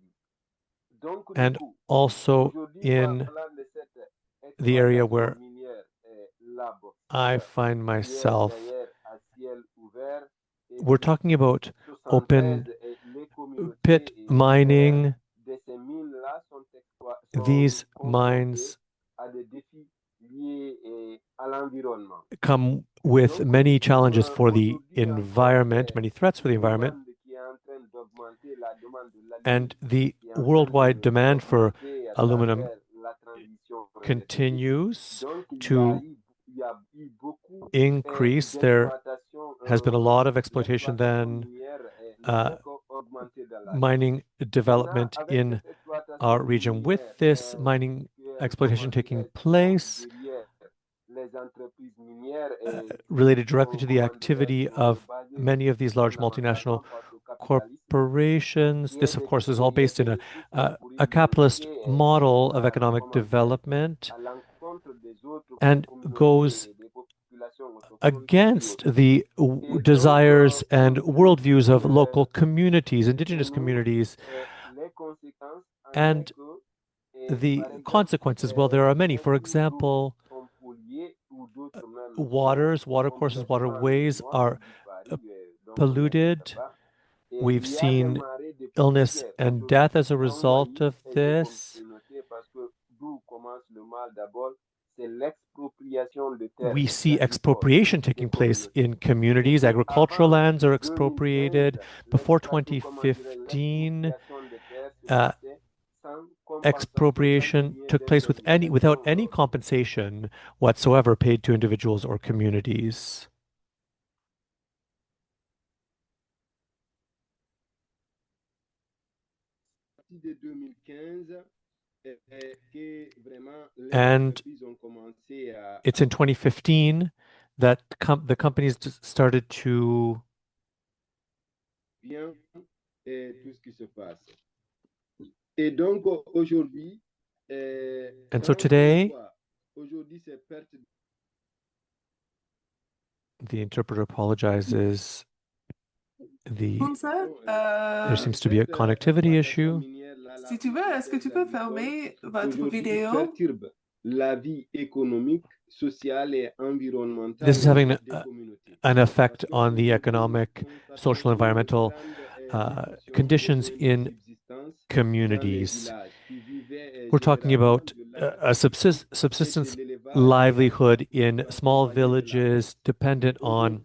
Donc, du and coup, also aujourd'hui, in parlant de cette the area exploitation where minière, la I bauxite, find qui est myself. d'ailleurs à ciel ouvert, et We're depuis talking about 73, open les communautés pit mining. de ces mines-là sont These confrontées mines à des défis liés à l'environnement. come with Donc, many challenges for the aujourd'hui encore, environment, many threats for the une environment, demande qui est en train d'augmenter, la demande de l'alumine and the qui est en train worldwide demand for d'augmenter à aluminum travers la transition énergétique. continues Donc, to il y a eu beaucoup increase. There d'exploitation, has been a lot of exploitation l'exploitation then, minière n'a uh, fait qu'augmenter dans la région. mining Maintenant, development avec in cette exploitation our region. With minière, this mining puisque, exploitation comment taking dirais-je, place, derrière les entreprises minières qui related directly sont, to the comment activity dirais-je, of basées many of these large multinational fondamentalement face au capitalisme, corporations. qui est This, of course, is all based in d'exploiter les ressources a pour y capitalist bloquer, model of à, economic comment dirais-je, development à l'encontre des autres and goes communautés et des populations autochtones qui vivent against autour. the Et donc, desires and worldviews aujourd'hui, of local communities, indigenous chez nous, communities, les conséquences en est and que, the par exemple, consequences. Well, there are many. For certains cours d'eau example, sont pollués ou d'autres même waters, sont watercourses, complètement waterways noirs ou are disparus, donc on ne les sait polluted. pas. Et We've il y a des seen marées de illness poussière and aujourd'hui death as a qui result envahissent of des this. communautés parce que d'où commence le mal d'abord, c'est l'expropriation de terres We see agricoles expropriation des taking place communautés. in Et communities. que Agricultural avant lands are 2015, expropriated. Before 2015, l'expropriation des terres se uh, passait sans compensation, sans qu'il expropriation n'y ait took place without d'indemnisation any compensation whatsoever paid to individuals or communities. de 2015 que vraiment les And entreprises ont commencé it's in 2015 that the companies started to bien tout ce qui se passe. Et donc aujourd'hui, And so quand on today, voit aujourd'hui ces pertes, the interpreter apologizes. Kounsa, There seems to be a connectivity issue. si tu veux, est-ce que tu peux fermer votre aujourd'hui vidéo? perturbe la vie économique, sociale et environnementale This is having des communautés. an effect on the economic, social, environmental conditions in communities. We're talking about a subsistence livelihood in small villages dependent on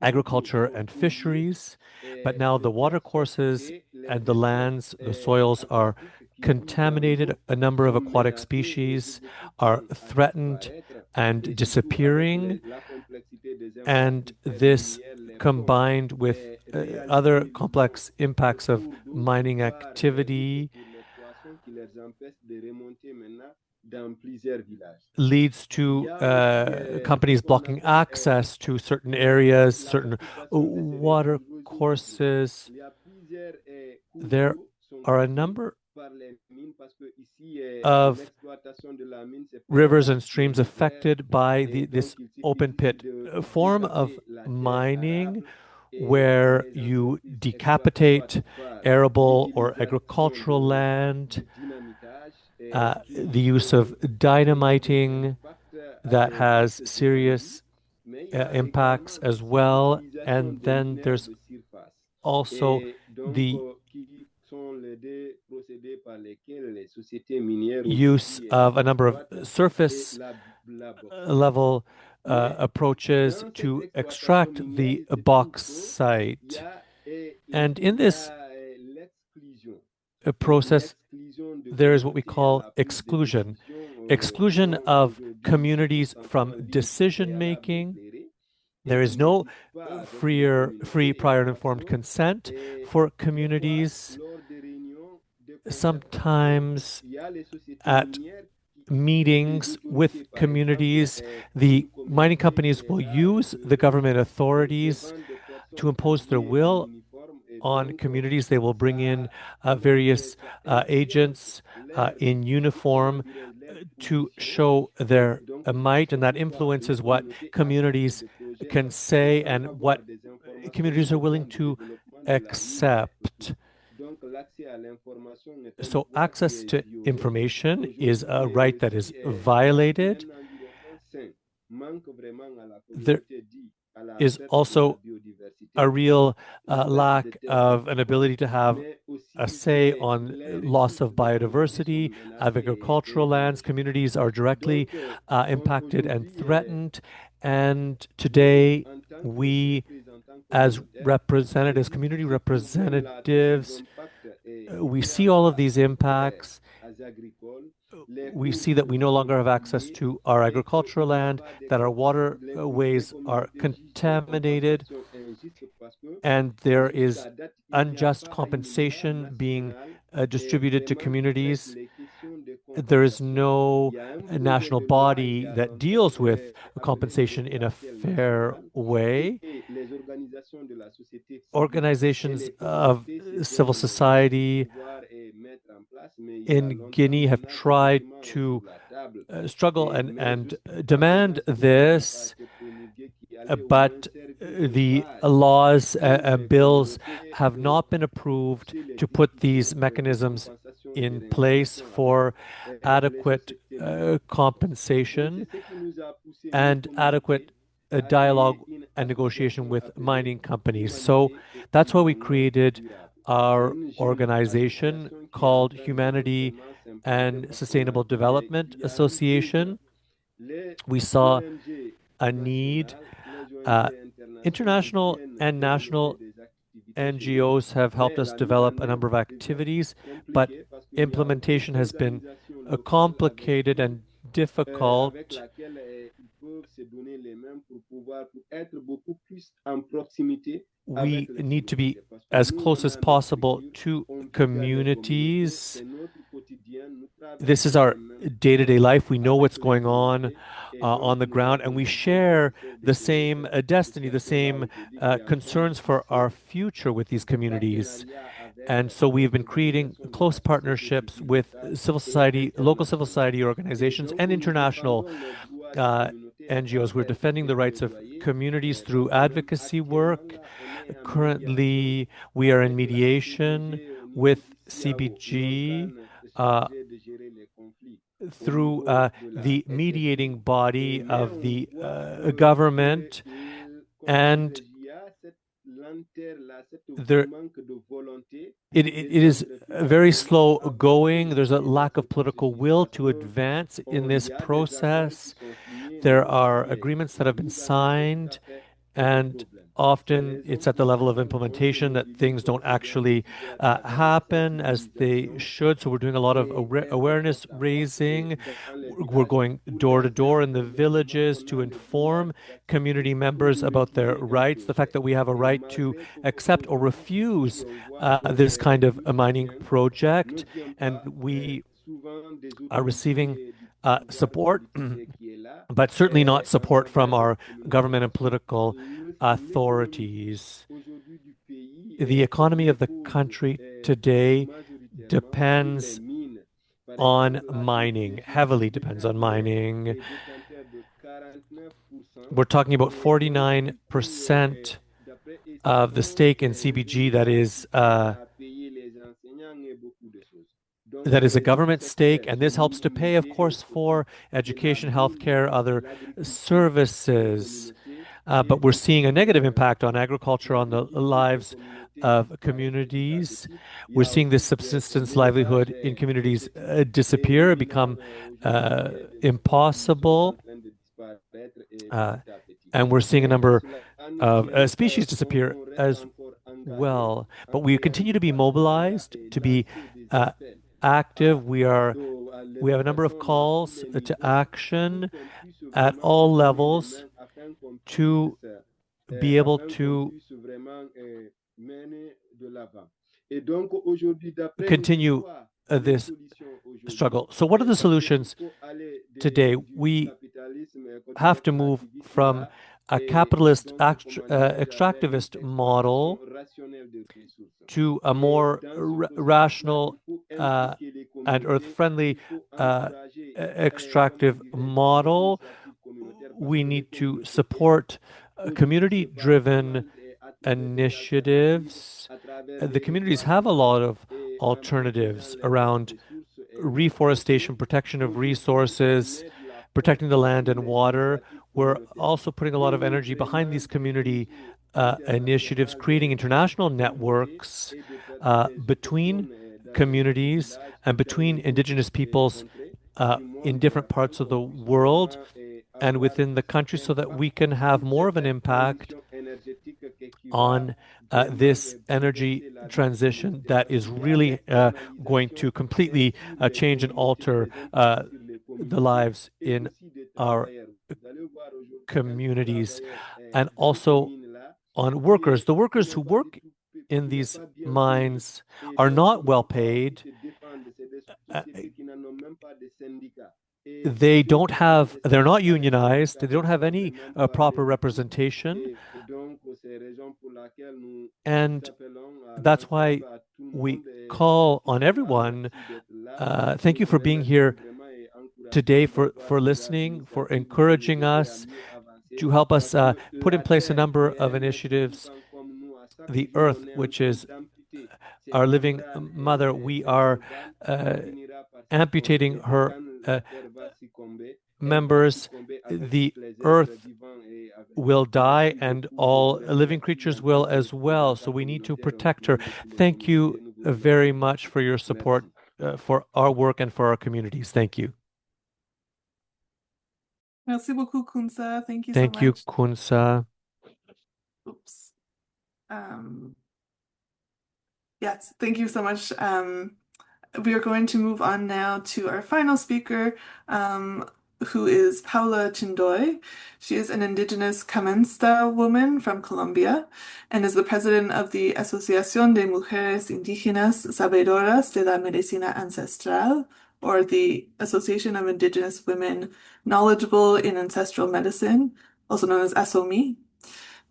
agriculture and fisheries, but now the watercourses and the lands, the soils are contaminated. A number of aquatic species are threatened and disappearing, and this combined with other complex impacts of mining activity leads to companies blocking access to certain areas, certain water courses. There are a number of rivers and streams affected by this open pit form of mining where you decapitate arable or agricultural land, the use of dynamiting that has serious impacts as well. And then there's also the use of a number of surface level approaches to extract the bauxite. And in this process, there is what we call exclusion. Exclusion of communities from decision making. There is no free, prior, and informed consent for communities. Sometimes at meetings with communities, the mining companies will use the government authorities to impose their will on communities. They will bring in various agents in uniform to show their might, and that influences what communities can say and what communities are willing to accept. So access to information is a right that is violated. There is also a real lack of an ability to have a say on loss of biodiversity, agricultural lands. Communities are directly impacted and threatened. And today, we, as representatives, community representatives, we see all of these impacts. We see that we no longer have access to our agricultural land, that our waterways are contaminated, and there is unjust compensation being distributed to communities. There is no national body that deals with compensation in a fair way. Organizations of civil society in Guinea have tried to struggle and demand this, but the laws and bills have not been approved to put these mechanisms in place for adequate compensation and adequate dialogue and negotiation with mining companies. So that's why we created our organization called Humanity and Sustainable Development Association. We saw a need. International and national NGOs have helped us develop a number of activities, but implementation has been complicated and difficult. We need to be as close as possible to communities. This is our day-to-day life. We know what's going on on the ground, and we share the same destiny, the same concerns for our future with these communities. And so we've been creating close partnerships with civil society, local civil society organizations, and international NGOs. We're defending the rights of communities through advocacy work. Currently, we are in mediation with CBG through the mediating body of the government, and it is very slow going. There's a lack of political will to advance in this process. There are agreements that have been signed, and often it's at the level of implementation that things don't actually happen as they should. So we're doing a lot of awareness raising. We're going door to door in the villages to inform community members about their rights, the fact that we have a right to accept or refuse this kind of a mining project. And we are receiving support, but certainly not support from our government and political authorities. The economy of the country today depends on mining, heavily depends on mining. We're talking about 49% of the stake in CBG that is a government stake, and this helps to pay, of course, for education, healthcare, other services. But we're seeing a negative impact on agriculture, on the lives of communities. We're seeing this subsistence livelihood in communities disappear, become impossible. And we're seeing a number of species disappear as well. But we continue to be mobilized, to be active. We have a number of calls to action at all levels to be able to continue this struggle. So what are the solutions today? We have to move from a capitalist extractivist model to a more rational and earth-friendly extractive model. We need to support community-driven initiatives. The communities have a lot of alternatives around reforestation, protection of resources, protecting the land and water. We're also putting a lot of energy behind these community initiatives, creating international networks between communities and between indigenous peoples in different parts of the world and within the country, so that we can have more of an impact on this energy transition that is really going to completely change and alter the lives in our communities, and also on workers. The workers who work in these mines are not well paid. They're not unionized. They don't have any proper representation. And that's why we call on everyone. Thank you for being here today, for listening, for encouraging us, to help us put in place a number of initiatives. The earth, which is our living mother, we are amputating her members. The earth will die, and all living creatures will as well. So we need to protect her. Thank you very much for your support for our work and for our communities. Thank you. Merci beaucoup, Kounsa. Thank you Thank so you, much. Kounsa. Oops. Yes, thank you so much. We are going to move on now to our final speaker, who is Paula Chindoy. She is an indigenous Kounsa woman from Colombia and is the president of the Asociación de Mujeres Indígenas Sabedoras de la Medicina Ancestral, or the Association of Indigenous Women Knowledgeable in Ancestral Medicine, also known as ASOMI.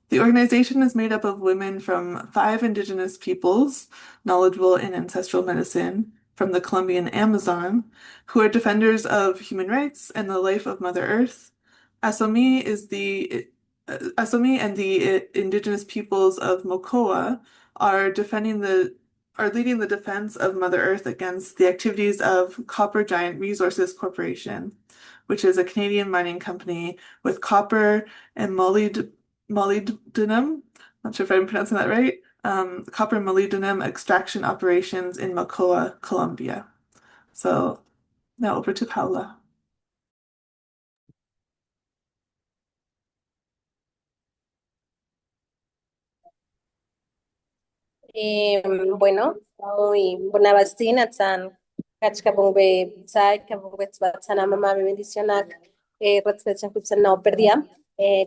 The organization is made up of women from 5 indigenous peoples knowledgeable in ancestral medicine from the Colombian Amazon, who are defenders of human rights and the life of Mother Earth. ASOMI and the indigenous peoples of Mocoa are leading the defense of Mother Earth against the activities of Copper Giant Resources Corporation, which is a Canadian mining company with copper and molybdenum, not sure if I'm pronouncing that right, copper and molybdenum extraction operations in Mocoa, Colombia. So now over to Paula. Bueno, muy buena bastina, tsan, kachkabongbe, tsai, kabongbe, tsatsana, mamá, mi bendicionak, respecto no perdía.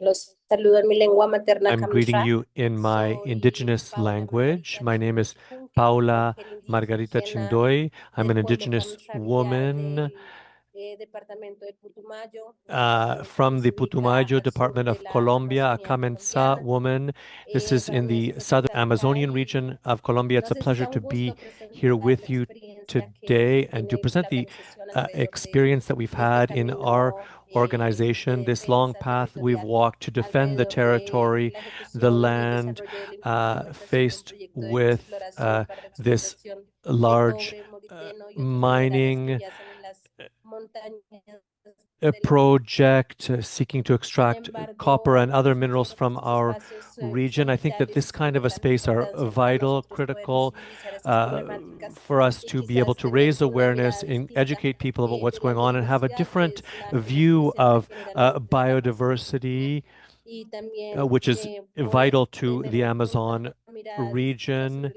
Los saludo en mi lengua materna. I'm greeting you in my indigenous language. My name is Paula Margarita Chindoy. I'm an indigenous woman from the Putumayo department of Colombia, a Kounsa woman. This is in the southern Amazonian region of Colombia. It's a pleasure to be here with you today and to present the experience that we've had in our organization, this long path we've walked to defend the territory, the land, faced with this large mining project seeking to extract copper and other minerals from our region. I think that this kind of a space are vital, critical for us to be able to raise awareness and educate people about what's going on and have a different view of biodiversity, which is vital to the Amazon region,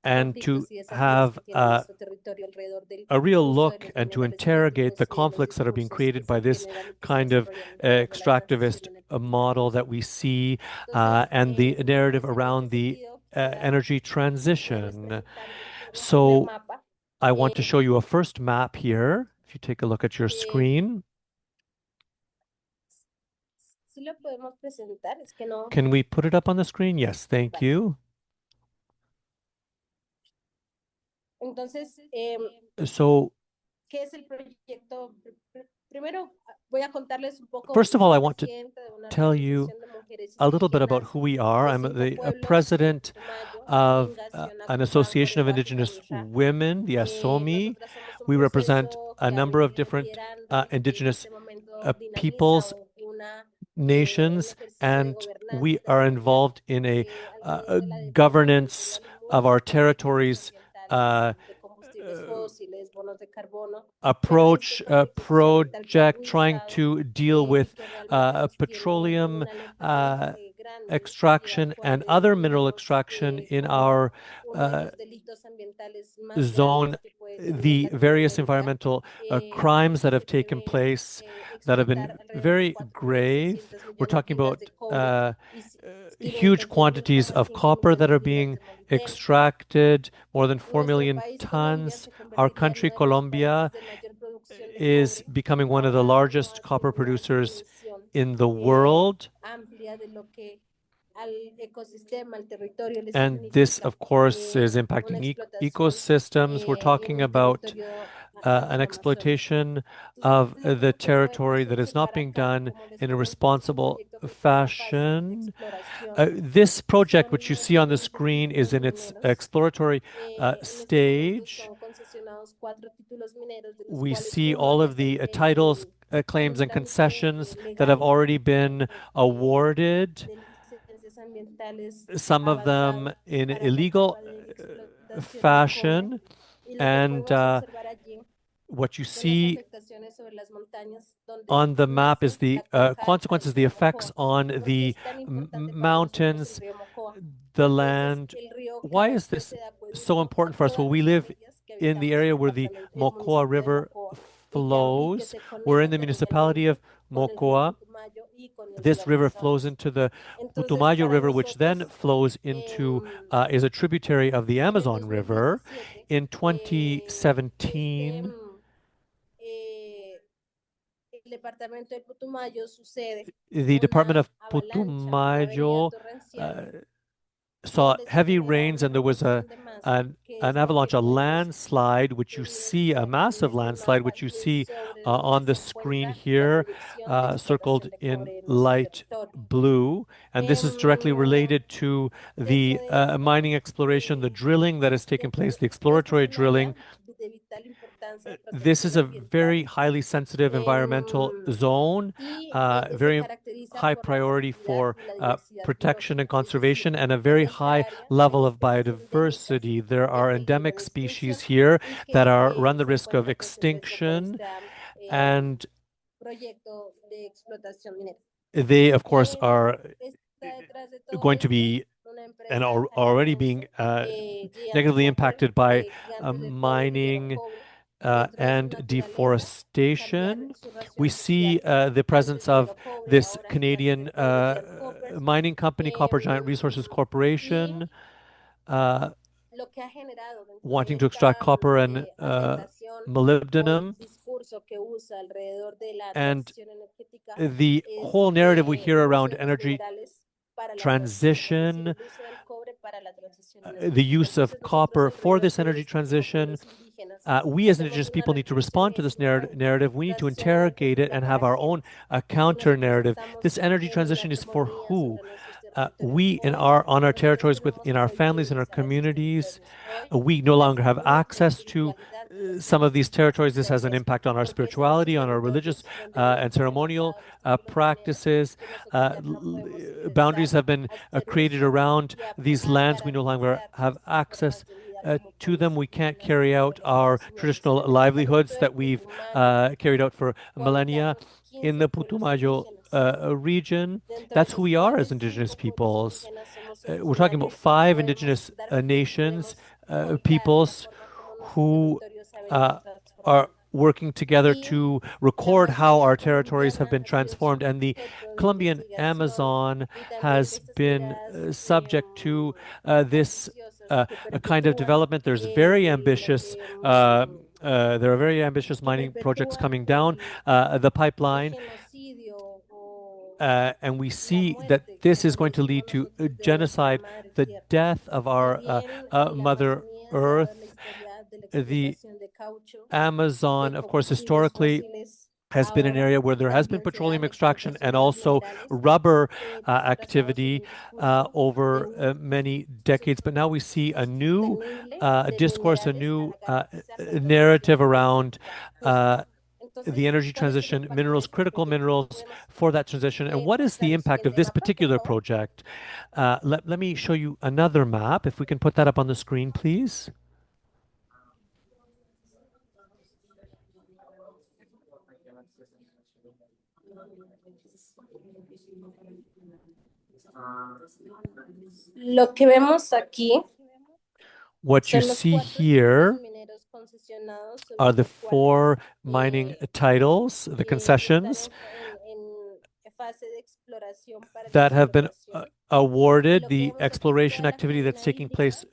and to have a real look and to interrogate the conflicts that are being created by this kind of extractivist model that we see and the narrative around the energy transition. So I want to show you a first map here. If you take a look at your screen. Can we put it up on the screen? Yes, thank you. So, first of all, I want to tell you a little bit about who we are. I'm the president of an association of indigenous women, the ASOMI. We represent a number of different indigenous peoples, nations, and we are involved in a governance of our territories approach project trying to deal with petroleum extraction and other mineral extraction in our zone, the various environmental crimes that have taken place that have been very grave. We're talking about huge quantities of copper that are being extracted, more than 4 million tons. Our country, Colombia, is becoming one of the largest copper producers in the world. And this, of course, is impacting ecosystems. We're talking about an exploitation of the territory that is not being done in a responsible fashion. This project, which you see on the screen, is in its exploratory stage. We see all of the titles, claims, and concessions that have already been awarded, some of them in illegal fashion. And what you see on the map is the consequences, the effects on the mountains, the land. Why is this so important for us? Well, we live in the area where the Mocoa River flows. We're in the municipality of Mocoa. This river flows into the Putumayo River, which then flows into, is a tributary of the Amazon River. In 2017, the Department of Putumayo saw heavy rains, and there was an avalanche, a landslide, which you see, a massive landslide, which you see on the screen here, circled in light blue. And this is directly related to the mining exploration, the drilling that has taken place, the exploratory drilling. This is a very highly sensitive environmental zone, very high priority for protection and conservation, and a very high level of biodiversity. There are endemic species here that run the risk of extinction, and they, of course, are going to be and are already being negatively impacted by mining and deforestation. We see the presence of this Canadian mining company, Copper Giant Resources Corporation, wanting to extract copper and molybdenum. And the whole narrative we hear around energy transition, the use of copper for this energy transition. We as Indigenous people need to respond to this narrative. We need to interrogate it and have our own counter narrative. This energy transition is for who? We on our territories, in our families, in our communities, we no longer have access to some of these territories. This has an impact on our spirituality, on our religious and ceremonial practices. Boundaries have been created around these lands. We no longer have access to them. We can't carry out our traditional livelihoods that we've carried out for millennia in the Putumayo region. That's who we are as Indigenous peoples. We're talking about 5 Indigenous nations, peoples who are working together to record how our territories have been transformed. And the Colombian Amazon has been subject to this a kind of development. There are very ambitious mining projects coming down the pipeline. And we see that this is going to lead to genocide, the death of our Mother Earth. The Amazon, of course, historically has been an area where there has been petroleum extraction and also rubber activity over many decades. But now we see a new discourse, a new narrative around the energy transition, minerals, critical minerals for that transition. And what is the impact of this particular project? Let me show you another map. If we can put that up on the screen, please. Lo que vemos aquí What you see here are the 4 mining titles, the concessions that have been awarded, the exploration activity that's taking place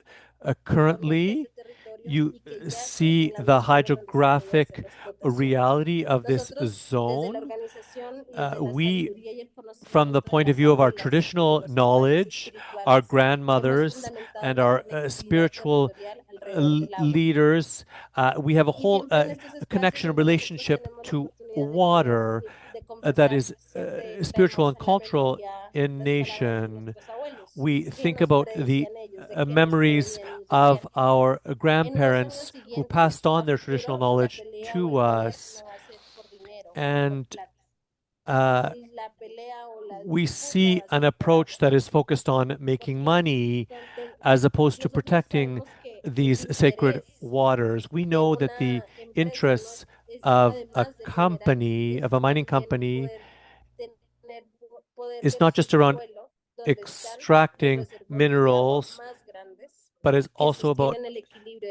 currently. You see the hydrographic reality of this zone. We, from the point of view of our traditional knowledge, our grandmothers and our spiritual leaders, we have a whole connection, a relationship to water that is spiritual and cultural in nation. We think about the memories of our grandparents who passed on their traditional knowledge to us. And we see an approach that is focused on making money as opposed to protecting these sacred waters. We know that the interests of a company, of a mining company, is not just around extracting minerals, but is also about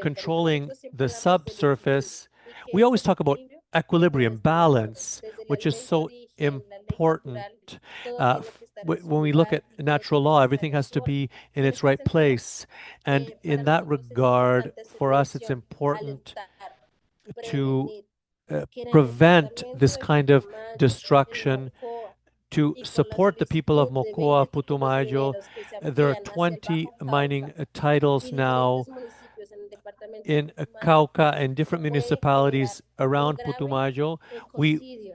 controlling the subsurface. We always talk about equilibrium, balance, which is so important. When we look at natural law, everything has to be in its right place. And in that regard, for us, it's important to prevent this kind of destruction, to support the people of Mocoa, Putumayo. There are 20 mining titles now in Cauca and different municipalities around Putumayo. We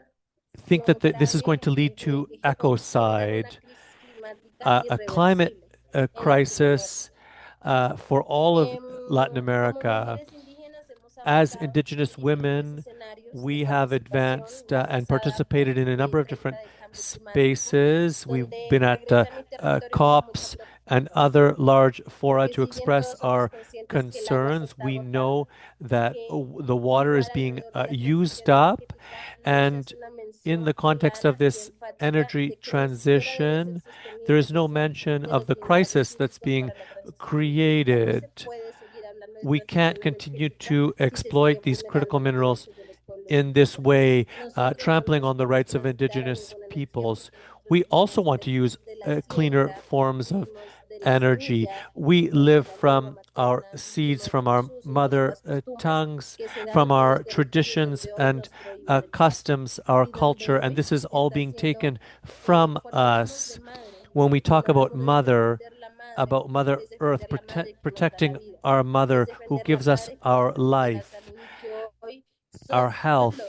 think that this is going to lead to ecocide, a climate crisis for all of Latin America. As Indigenous women, we have advanced and participated in a number of different spaces. We've been at COPs and other large fora to express our concerns. We know that the water is being used up, and in the context of this energy transition, there is no mention of the crisis that's being created. We can't continue to exploit these critical minerals in this way, trampling on the rights of indigenous peoples. We also want to use cleaner forms of energy. We live from our seeds, from our mother tongues, from our traditions and customs, our culture, and this is all being taken from us. When we talk about Mother Earth, protecting our mother who gives us our life, our health.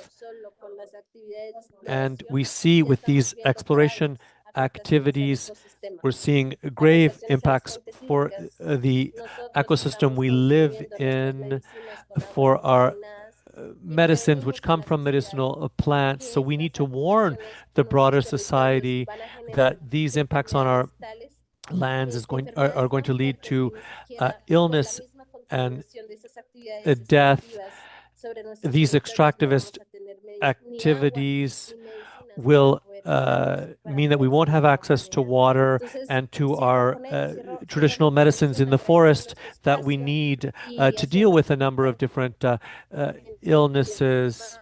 And we see with these exploration activities, we're seeing grave impacts for the ecosystem we live in, for our medicines which come from medicinal plants. So we need to warn the broader society that these impacts on our lands are going to lead to illness and death. These extractivist activities will mean that we won't have access to water and to our traditional medicines in the forest that we need to deal with a number of different illnesses.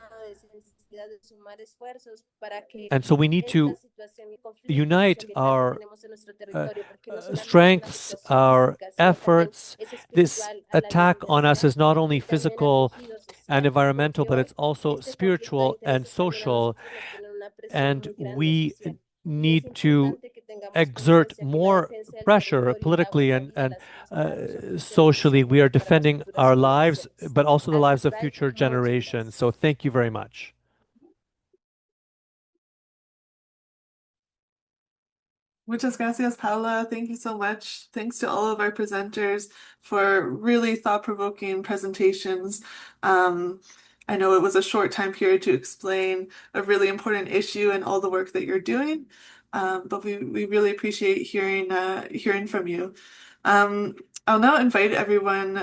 And so we need to unite our strengths, our efforts. This attack on us is not only physical and environmental, but it's also spiritual and social. And we need to exert more pressure politically and socially. We are defending our lives, but also the lives of future generations. So thank you very much. Muchas gracias, Paula. Thank you so much. Thanks to all of our presenters for really thought-provoking presentations. I know it was a short time period to explain a really important issue and all the work that you're doing, but we really appreciate hearing from you. I'll now invite everyone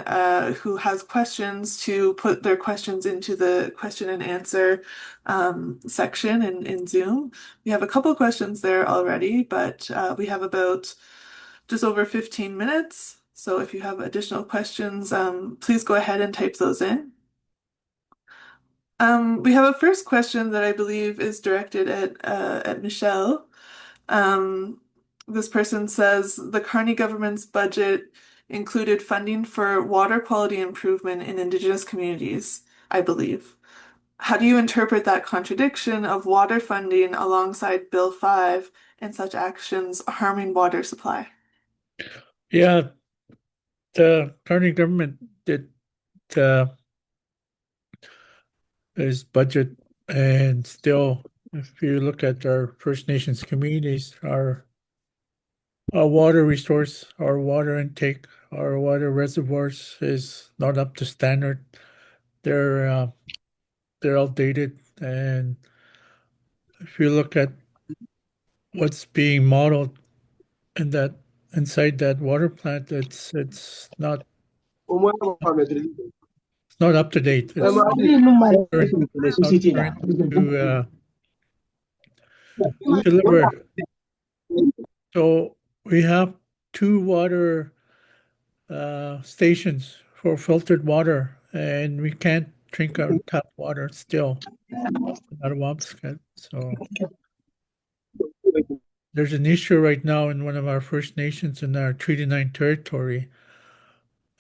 who has questions to put their questions into the question and answer section in Zoom. We have a couple of questions there already, but we have about just over 15 minutes. So if you have additional questions, please go ahead and type those in. We have a first question that I believe is directed at Michel. This person says the Carney government's budget included funding for water quality improvement in Indigenous communities, I believe. How do you interpret that contradiction of water funding alongside Bill 5 and such actions harming water supply? Yeah, the Carney government did his budget, and still, if you look at our First Nations communities, our water resource, our water intake, our water reservoirs is not up to standard. They're outdated, and if you look at what's being modeled inside that water plant, it's not up to date. It's not to deliver. So we have 2 water stations for filtered water, and we can't drink our tap water still in Attawapiskat. So there's an issue right now in one of our First Nations in our Treaty 9 territory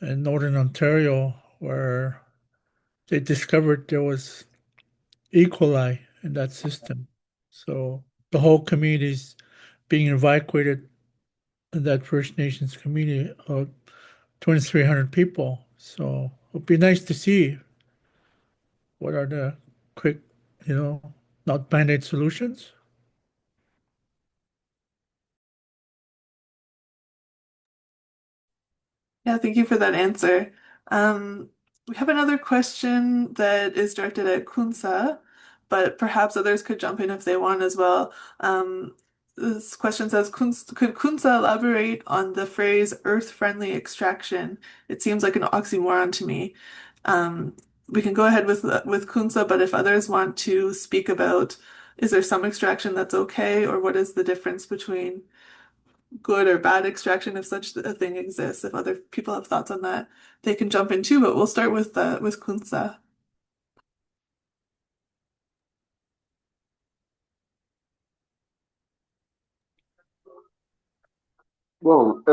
in Northern Ontario, where they discovered there was E. coli in that system. So the whole community is being evacuated in that First Nations community of 2,300 people. So it'd be nice to see what are the quick, not band-aid solutions. Yeah, thank you for that answer. We have another question that is directed at Kounsa, but perhaps others could jump in if they want as well. This question says, could Kounsa elaborate on the phrase earth-friendly extraction? It seems like an oxymoron to me. We can go ahead with Kounsa, but if others want to speak about, is there some extraction that's okay, or what is the difference between good or bad extraction if such a thing exists? If other people have thoughts on that, they can jump in too, but we'll start with Kounsa. Bon,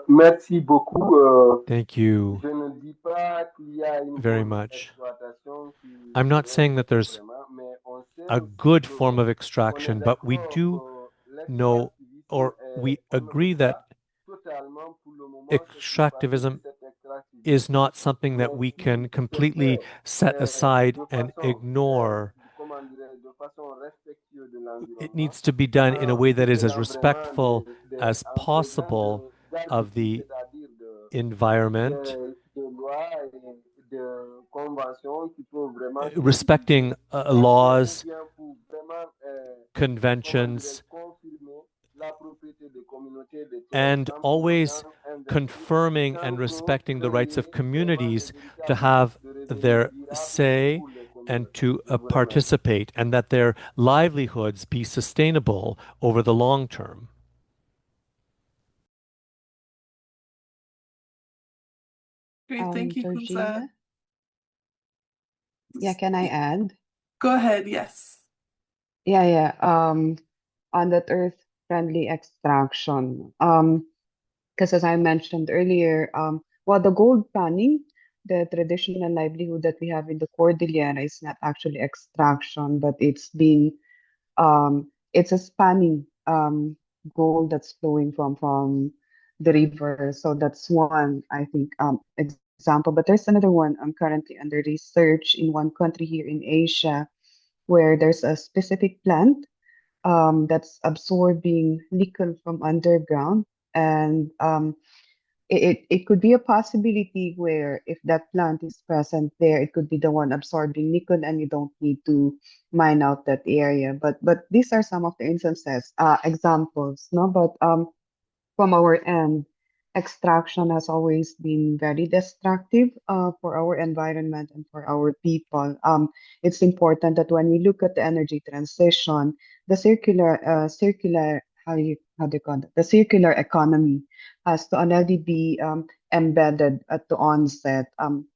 merci beaucoup. Thank you Je ne dis pas qu'il y a une very bonne much. exploitation qui I'm not serait saying that there's vraiment, mais on sait a aussi good que form of on est extraction, but we d'accord do que know, l'extractivisme or est we on ne agree peut that pas totalement pour le moment se séparer de extractivism cet is extractivisme. not something that Mais we si can c'est completely fait set aside de and façon, ignore. comment dirais de façon respectueuse de It l'environnement, needs to be done in a way en that is as faisant vraiment respectful as en faisant possible des of garde-fous, the c'est-à-dire environment, de lois et de conventions qui peuvent vraiment respecting sensibiliser certains ou laws, bien pour vraiment, comment dirais conventions, confirmer la propriété des communautés de terres and sans pour always autant investir, confirming sans and que respecting the rights of créer vraiment de communities to véritables have sources de revenus their durables say pour les and communautés. to Je vous remercie. participate, and that their livelihoods be sustainable over the long term. Great, thank you, Kounsa. Georgina? Yeah, can I add? Go ahead, yes. Yeah. On that earth-friendly extraction. Because as I mentioned earlier, well, the gold panning, the traditional livelihood that we have in the Cordillera is not actually extraction, but it's a spanning gold that's flowing from the river. So that's one, I think, example. But there's another one I'm currently under research in one country here in Asia where there's a specific plant that's absorbing nickel from underground. And it could be a possibility where if that plant is present there, it could be the one absorbing nickel and you don't need to mine out that area. But these are some of the instances, examples, no? But from our end, extraction has always been very destructive for our environment and for our people. It's important that when we look at the energy transition, the circular how do you call it? The circular economy has to already be embedded at the onset.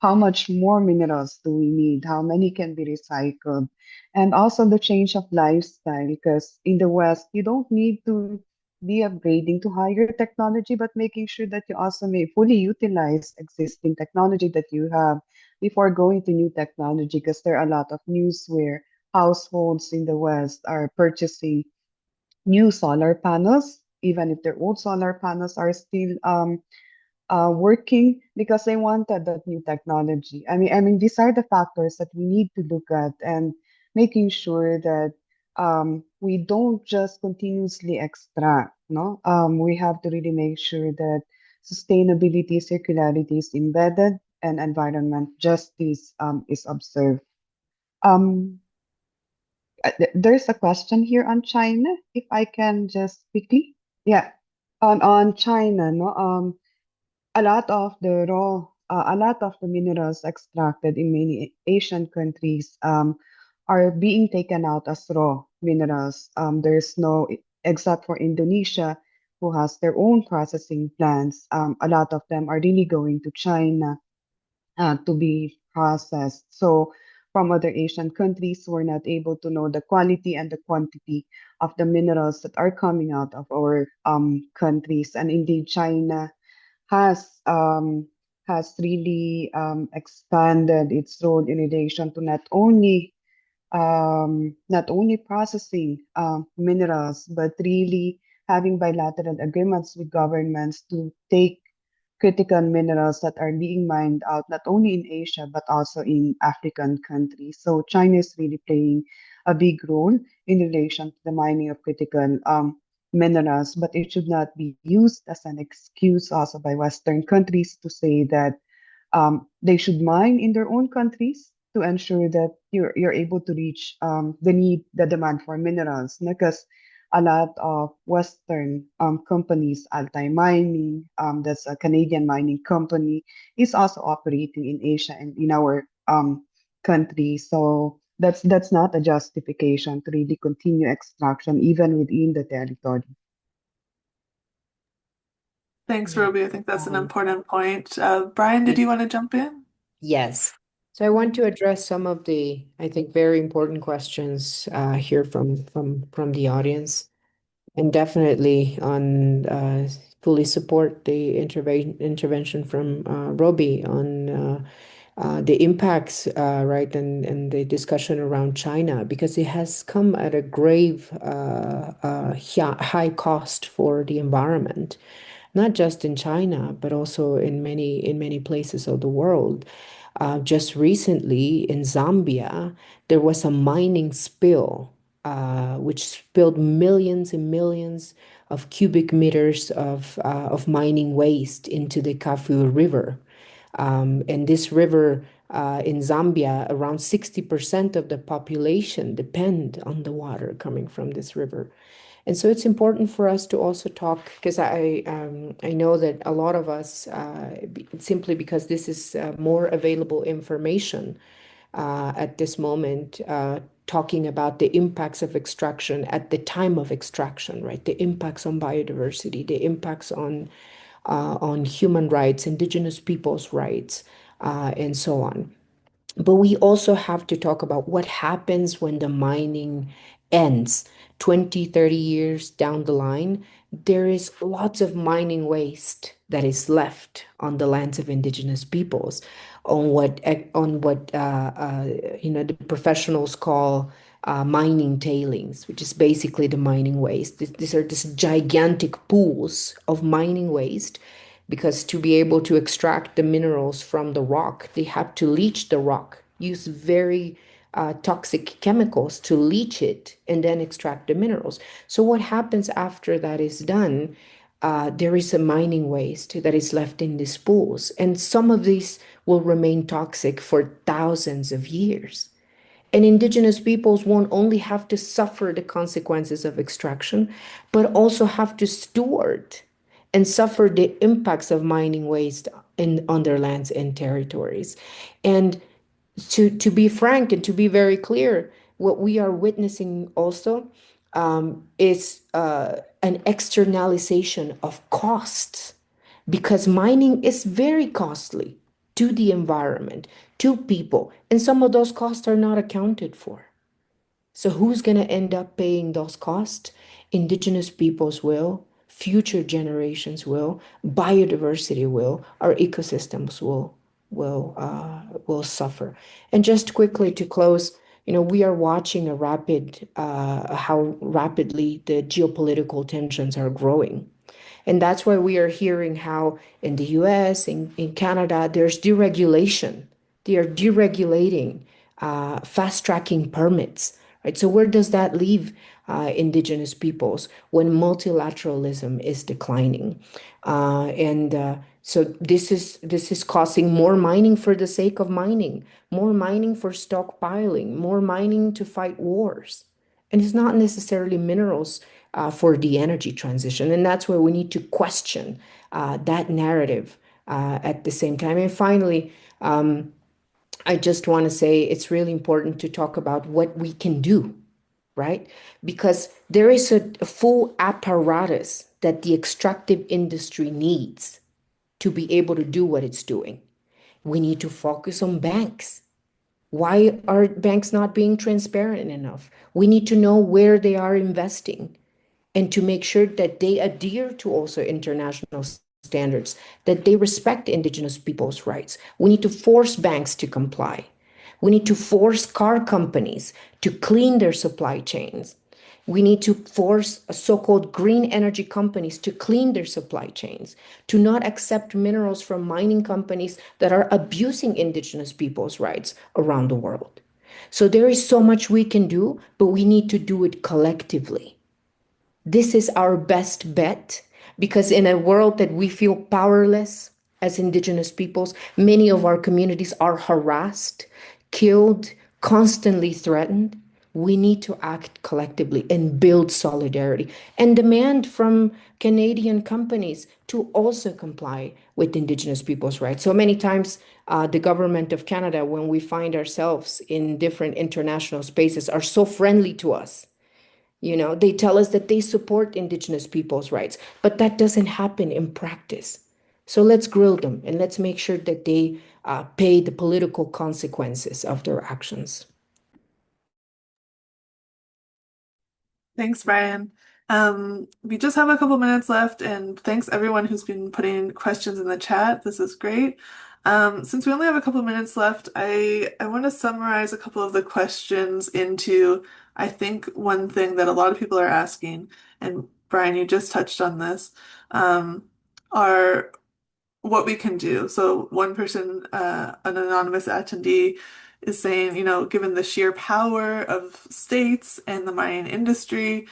How much more minerals do we need? How many can be recycled? And also the change of lifestyle, because in the West, you don't need to be upgrading to higher technology, but making sure that you also may fully utilize existing technology that you have before going to new technology, because there are a lot of news where households in the West are purchasing new solar panels, even if their old solar panels are still working because they wanted that new technology. I mean, these are the factors that we need to look at and making sure that we don't just continuously extract. No, we have to really make sure that sustainability, circularity is embedded, and environment justice is observed. Um, there's a question here on China, if I can just quickly. Yeah, on China, no. A lot of the minerals extracted in many Asian countries are being taken out as raw minerals. There's no, except for Indonesia, who has their own processing plants. A lot of them are really going to China to be processed. So from other Asian countries, we're not able to know the quality and the quantity of the minerals that are coming out of our countries. And indeed, China has um, has really expanded its role in relation to not only not only processing minerals, but really having bilateral agreements with governments to take critical minerals that are being mined out not only in Asia but also in African countries. So China is really playing a big role in relation to the mining of critical minerals, but it should not be used as an excuse also by Western countries to say that they should mine in their own countries to ensure that you're able to reach the demand for minerals. Because a lot of Western companies, Altai Mining, that's a Canadian mining company, is also operating in Asia and in our country. So that's not a justification to really continue extraction even within the territory. Thanks, Robie. I think that's an important point. Bryan, did you want to jump in? Yes. So I want to address some of the, I think, very important questions here from the audience, and definitely on fully support the intervention from Robie on the impacts, right, and the discussion around China, because it has come at a grave high cost for the environment, not just in China, but also in many places of the world. Just recently in Zambia, there was a mining spill, which spilled millions and millions of cubic meters of mining waste into the Kafue River. And this river in Zambia, around 60% of the population depend on the water coming from this river. And so it's important for us to also talk, because I know that a lot of us, simply because this is more available information at this moment, talking about the impacts of extraction at the time of extraction, right? The impacts on biodiversity, the impacts on human rights, indigenous people's rights, and so on. But we also have to talk about what happens when the mining ends 20, 30 years down the line. There is lots of mining waste that is left on the lands of indigenous peoples, on what the professionals call mining tailings, which is basically the mining waste. These are just gigantic pools of mining waste, because to be able to extract the minerals from the rock, they have to leach the rock, use very toxic chemicals to leach it, and then extract the minerals. So what happens after that is done? There is a mining waste that is left in these pools, and some of these will remain toxic for thousands of years. And indigenous peoples won't only have to suffer the consequences of extraction, but also have to steward and suffer the impacts of mining waste on their lands and territories. And to be frank and to be very clear, what we are witnessing also is an externalization of costs, because mining is very costly to the environment, to people, and some of those costs are not accounted for. So who's going to end up paying those costs? Indigenous peoples will, future generations will, biodiversity will, our ecosystems will suffer. And just quickly to close, we are watching how rapidly the geopolitical tensions are growing. And that's why we are hearing how in the US, in Canada, there's deregulation. They are deregulating, fast-tracking permits, right? So where does that leave indigenous peoples when multilateralism is declining? So this is causing more mining for the sake of mining, more mining for stockpiling, more mining to fight wars. And it's not necessarily minerals for the energy transition. And that's where we need to question that narrative at the same time. And finally, I just want to say it's really important to talk about what we can do, right? Because there is a full apparatus that the extractive industry needs to be able to do what it's doing. We need to focus on banks. Why are banks not being transparent enough? We need to know where they are investing and to make sure that they adhere to also international standards, that they respect indigenous people's rights. We need to force banks to comply. We need to force car companies to clean their supply chains. We need to force so-called green energy companies to clean their supply chains, to not accept minerals from mining companies that are abusing indigenous people's rights around the world. So there is so much we can do, but we need to do it collectively. This is our best bet, because in a world that we feel powerless as indigenous peoples, many of our communities are harassed, killed, constantly threatened. We need to act collectively and build solidarity and demand from Canadian companies to also comply with indigenous people's rights. So many times, the government of Canada, when we find ourselves in different international spaces, are so friendly to us. You know, they tell us that they support indigenous people's rights, but that doesn't happen in practice. So let's grill them and let's make sure that they pay the political consequences of their actions. Thanks, Bryan. We just have a couple minutes left, and thanks everyone who's been putting questions in the chat. This is great. Since we only have a couple minutes left, I want to summarize a couple of the questions into, I think, one thing that a lot of people are asking, and Bryan, you just touched on this, are what we can do. So one person, an anonymous attendee, is saying, given the sheer power of states and the mining industry,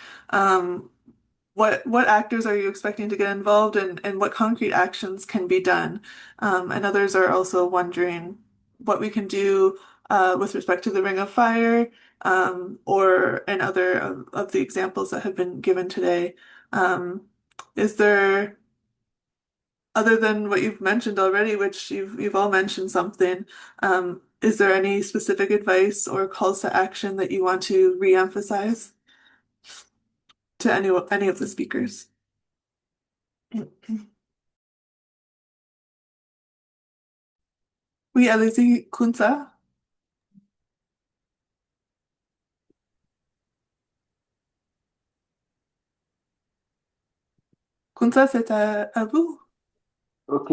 what actors are you expecting to get involved and what concrete actions can be done? And others are also wondering what we can do with respect to the Ring of Fire, and other of the examples that have been given today. Is there Other than what you've mentioned already, which you've all mentioned something, is there any specific advice or calls to action that you want to re-emphasize to any of the speakers? Oui, allez-y, Kounsa. Kounsa, c'est à vous. Ok,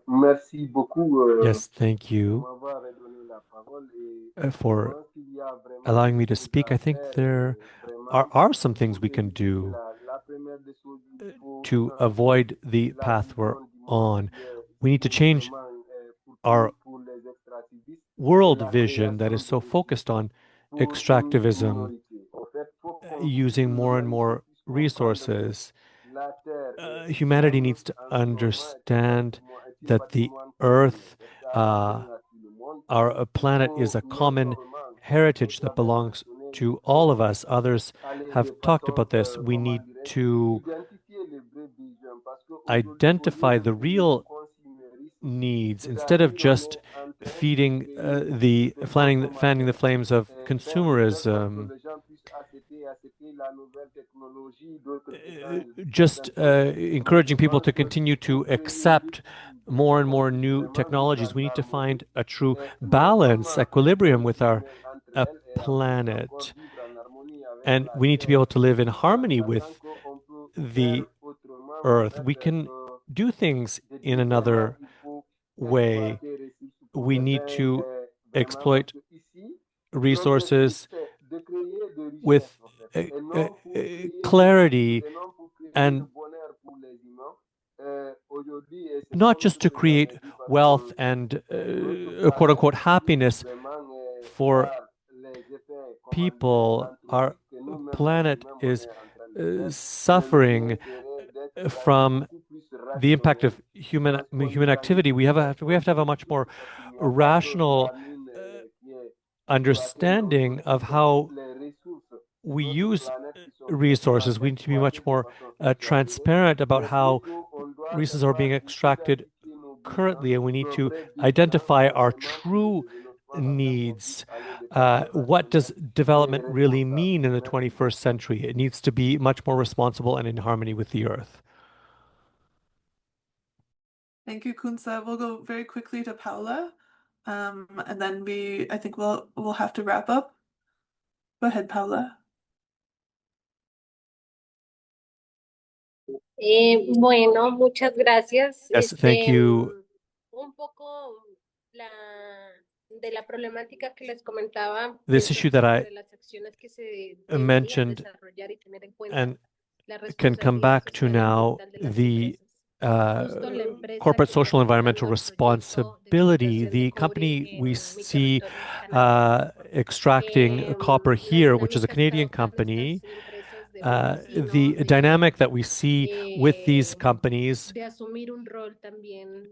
merci beaucoup Yes, thank de you m'avoir redonné la parole et je for pense qu'il y a vraiment allowing des me to choses speak. à I think faire there et vraiment are some pour things we can éviter do cela. La première des choses, il faut to changer avoid the la path we're vision du monde on. qui est We need to change uniquement our pour les extractivistes et world la vision that création is so de focused richesses on pour une extractivism, minorité. En fait, il faut qu'on puisse, using more and l'humanité more puisse comprendre que resources. la Terre est Humanity un needs to environnement, understand est un that the patrimoine commun. earth, Ça appartient à tout le monde. our Il planet, is faut a non common seulement, comme heritage d'autres that avaient belongs mentionné, il to all of faut us. Others aller de have talked façon, about this. We comment need dirais-je, to identifier les vrais besoins. Parce qu'aujourd'hui, au lieu identify de the prier le real consumérisme, needs instead of c'est-à-dire on just est en train de feeding créer the des fanning the consommateurs, flames of faire de telle sorte que consumerism. les gens puissent accepter la nouvelle technologie, d'autres étant, Just certaines personnes étant encouraging people pense to continue pour to créer accept l'équilibre. more and On more puisse new vraiment vivre technologies. We en need to harmonie, find a true non balance, seulement en equilibrium bonne with our humeur entre elles, et en plus encore planet. vivre en harmonie avec And la we need to be terre, able to live in tout en harmony sachant with qu'on peut faire the autrement. En earth. fait, We can do things in premièrement, another il faut way. exploiter les ressources pour We le need bien, to vraiment, parce exploit que ici, l'objectif, resources c'est de créer de richesses, with en fait, et non pour créer de clarity et non pour créer le and bonheur pour les humains. Aujourd'hui, et c'est not comme just je to l'ai create jamais dit, parce wealth que and notre quote planète unquote subit happiness vraiment for par les effets, comment dirais-je, people. Our anthropiques que nous-mêmes, les planet humains, on is est en train de faire. Il est notre suffering intérêt d'être from beaucoup plus the impact rationnel of human dans ce qu'on human utilise activity. We have to have a much aujourd'hui, more parce qu'il n'y a pas que rational la mine qui est exploitée, mais understanding aujourd'hui, of c'est toutes how les ressources de we notre use planète qui sont vraiment resources. We need to be much exploitées de more façon exagérée. transparent about Et how plutôt, on doit resources are being savoir extracted identifier nos besoins, currently, and we need nos to vrais besoins, identify our vraiment pour le true développement, afin qu'on puisse needs. aller de façon What does rationnelle et development really responsable. mean in the Merci 21st beaucoup. century? It needs to be much more responsible and in harmony with the earth. Thank you, Kounsa. We'll go very quickly to Paula, and then I think we'll have to wrap up. Go ahead, Paula. Bueno, muchas gracias. Yes, thank you. Un poco la de la problemática que les comentaba, this issue that I de las acciones que se mentioned desarrollar y tener en cuenta and la can come responsabilidad back to social y now ambiental de las the empresas. Justo la empresa corporate que social environmental terminó el proyecto de responsibility. explotación de The cobre company we en see microregión canadiense. extracting copper La here, which is a dinámica que Canadian adoptan company, estas empresas de buen vecino, the dynamic that we see with these companies, de asumir un rol también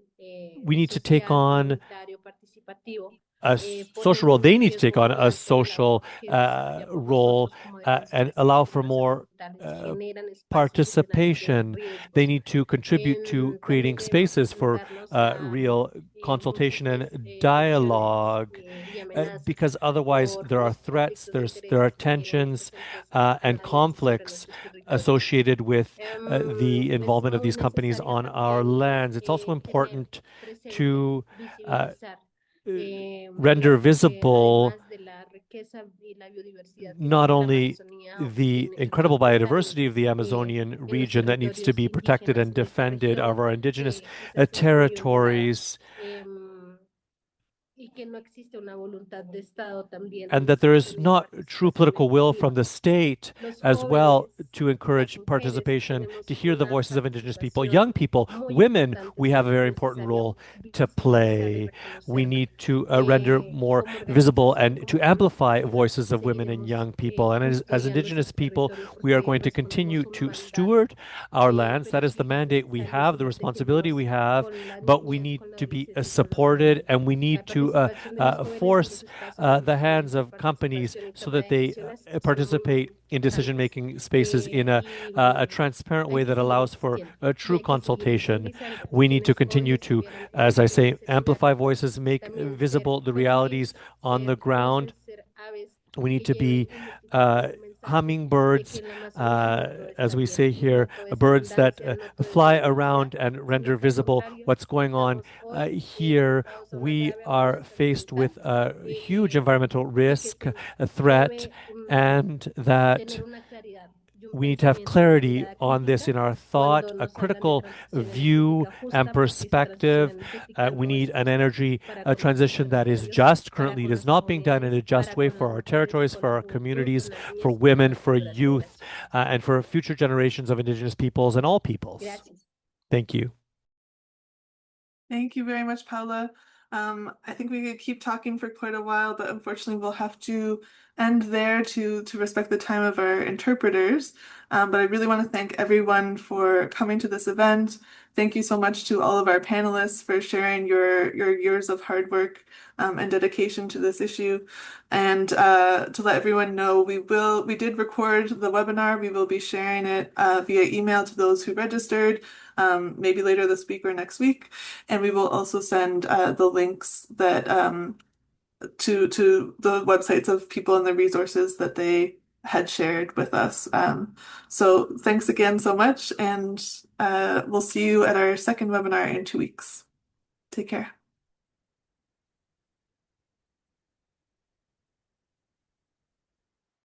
we need to take social, on comunitario, participativo, a social role. They need to take on a social role and allow for more participation. They need to contribute to creating spaces for real consultation and dialogue, because otherwise there are threats, there are tensions and conflicts associated with the involvement of these companies on our lands. It's also important to render visible not only the incredible biodiversity of the Amazonian region that needs to be protected and defended, of our indigenous territories, and that there is not true political will from the state as well to encourage participation, to hear the voices of indigenous people. Young people, women, we have a very important role to play. We need to render more visible and to amplify voices of women and young people. And as indigenous people, we are going to continue to steward our lands. That is the mandate we have, the responsibility we have, but we need to be supported, and we need to force the hands of companies so that they participate in decision-making spaces in a transparent way that allows for a true consultation. We need to continue to, as I say, amplify voices, make visible the realities on the ground. We need to be hummingbirds, as we say here, birds that fly around and render visible what's going on here. We are faced with a huge environmental risk, a threat, and that we need to have clarity on this in our thought, a critical view and perspective. We need an energy transition that is just. Currently, it is not being done in a just way for our territories, for our communities, for women, for youth, and for future generations of Indigenous peoples and all peoples. Thank you. Thank you very much, Paula. I think we could keep talking for quite a while, but unfortunately we'll have to end there to respect the time of our interpreters. But I really want to thank everyone for coming to this event. Thank you so much to all of our panelists for sharing your years of hard work and dedication to this issue. And to let everyone know, we did record the webinar. We will be sharing it via email to those who registered, maybe later this week or next week. And we will also send the links that to the websites of people and the resources that they had shared with us. So thanks again so much, and we'll see you at our second webinar in 2 weeks. Take care.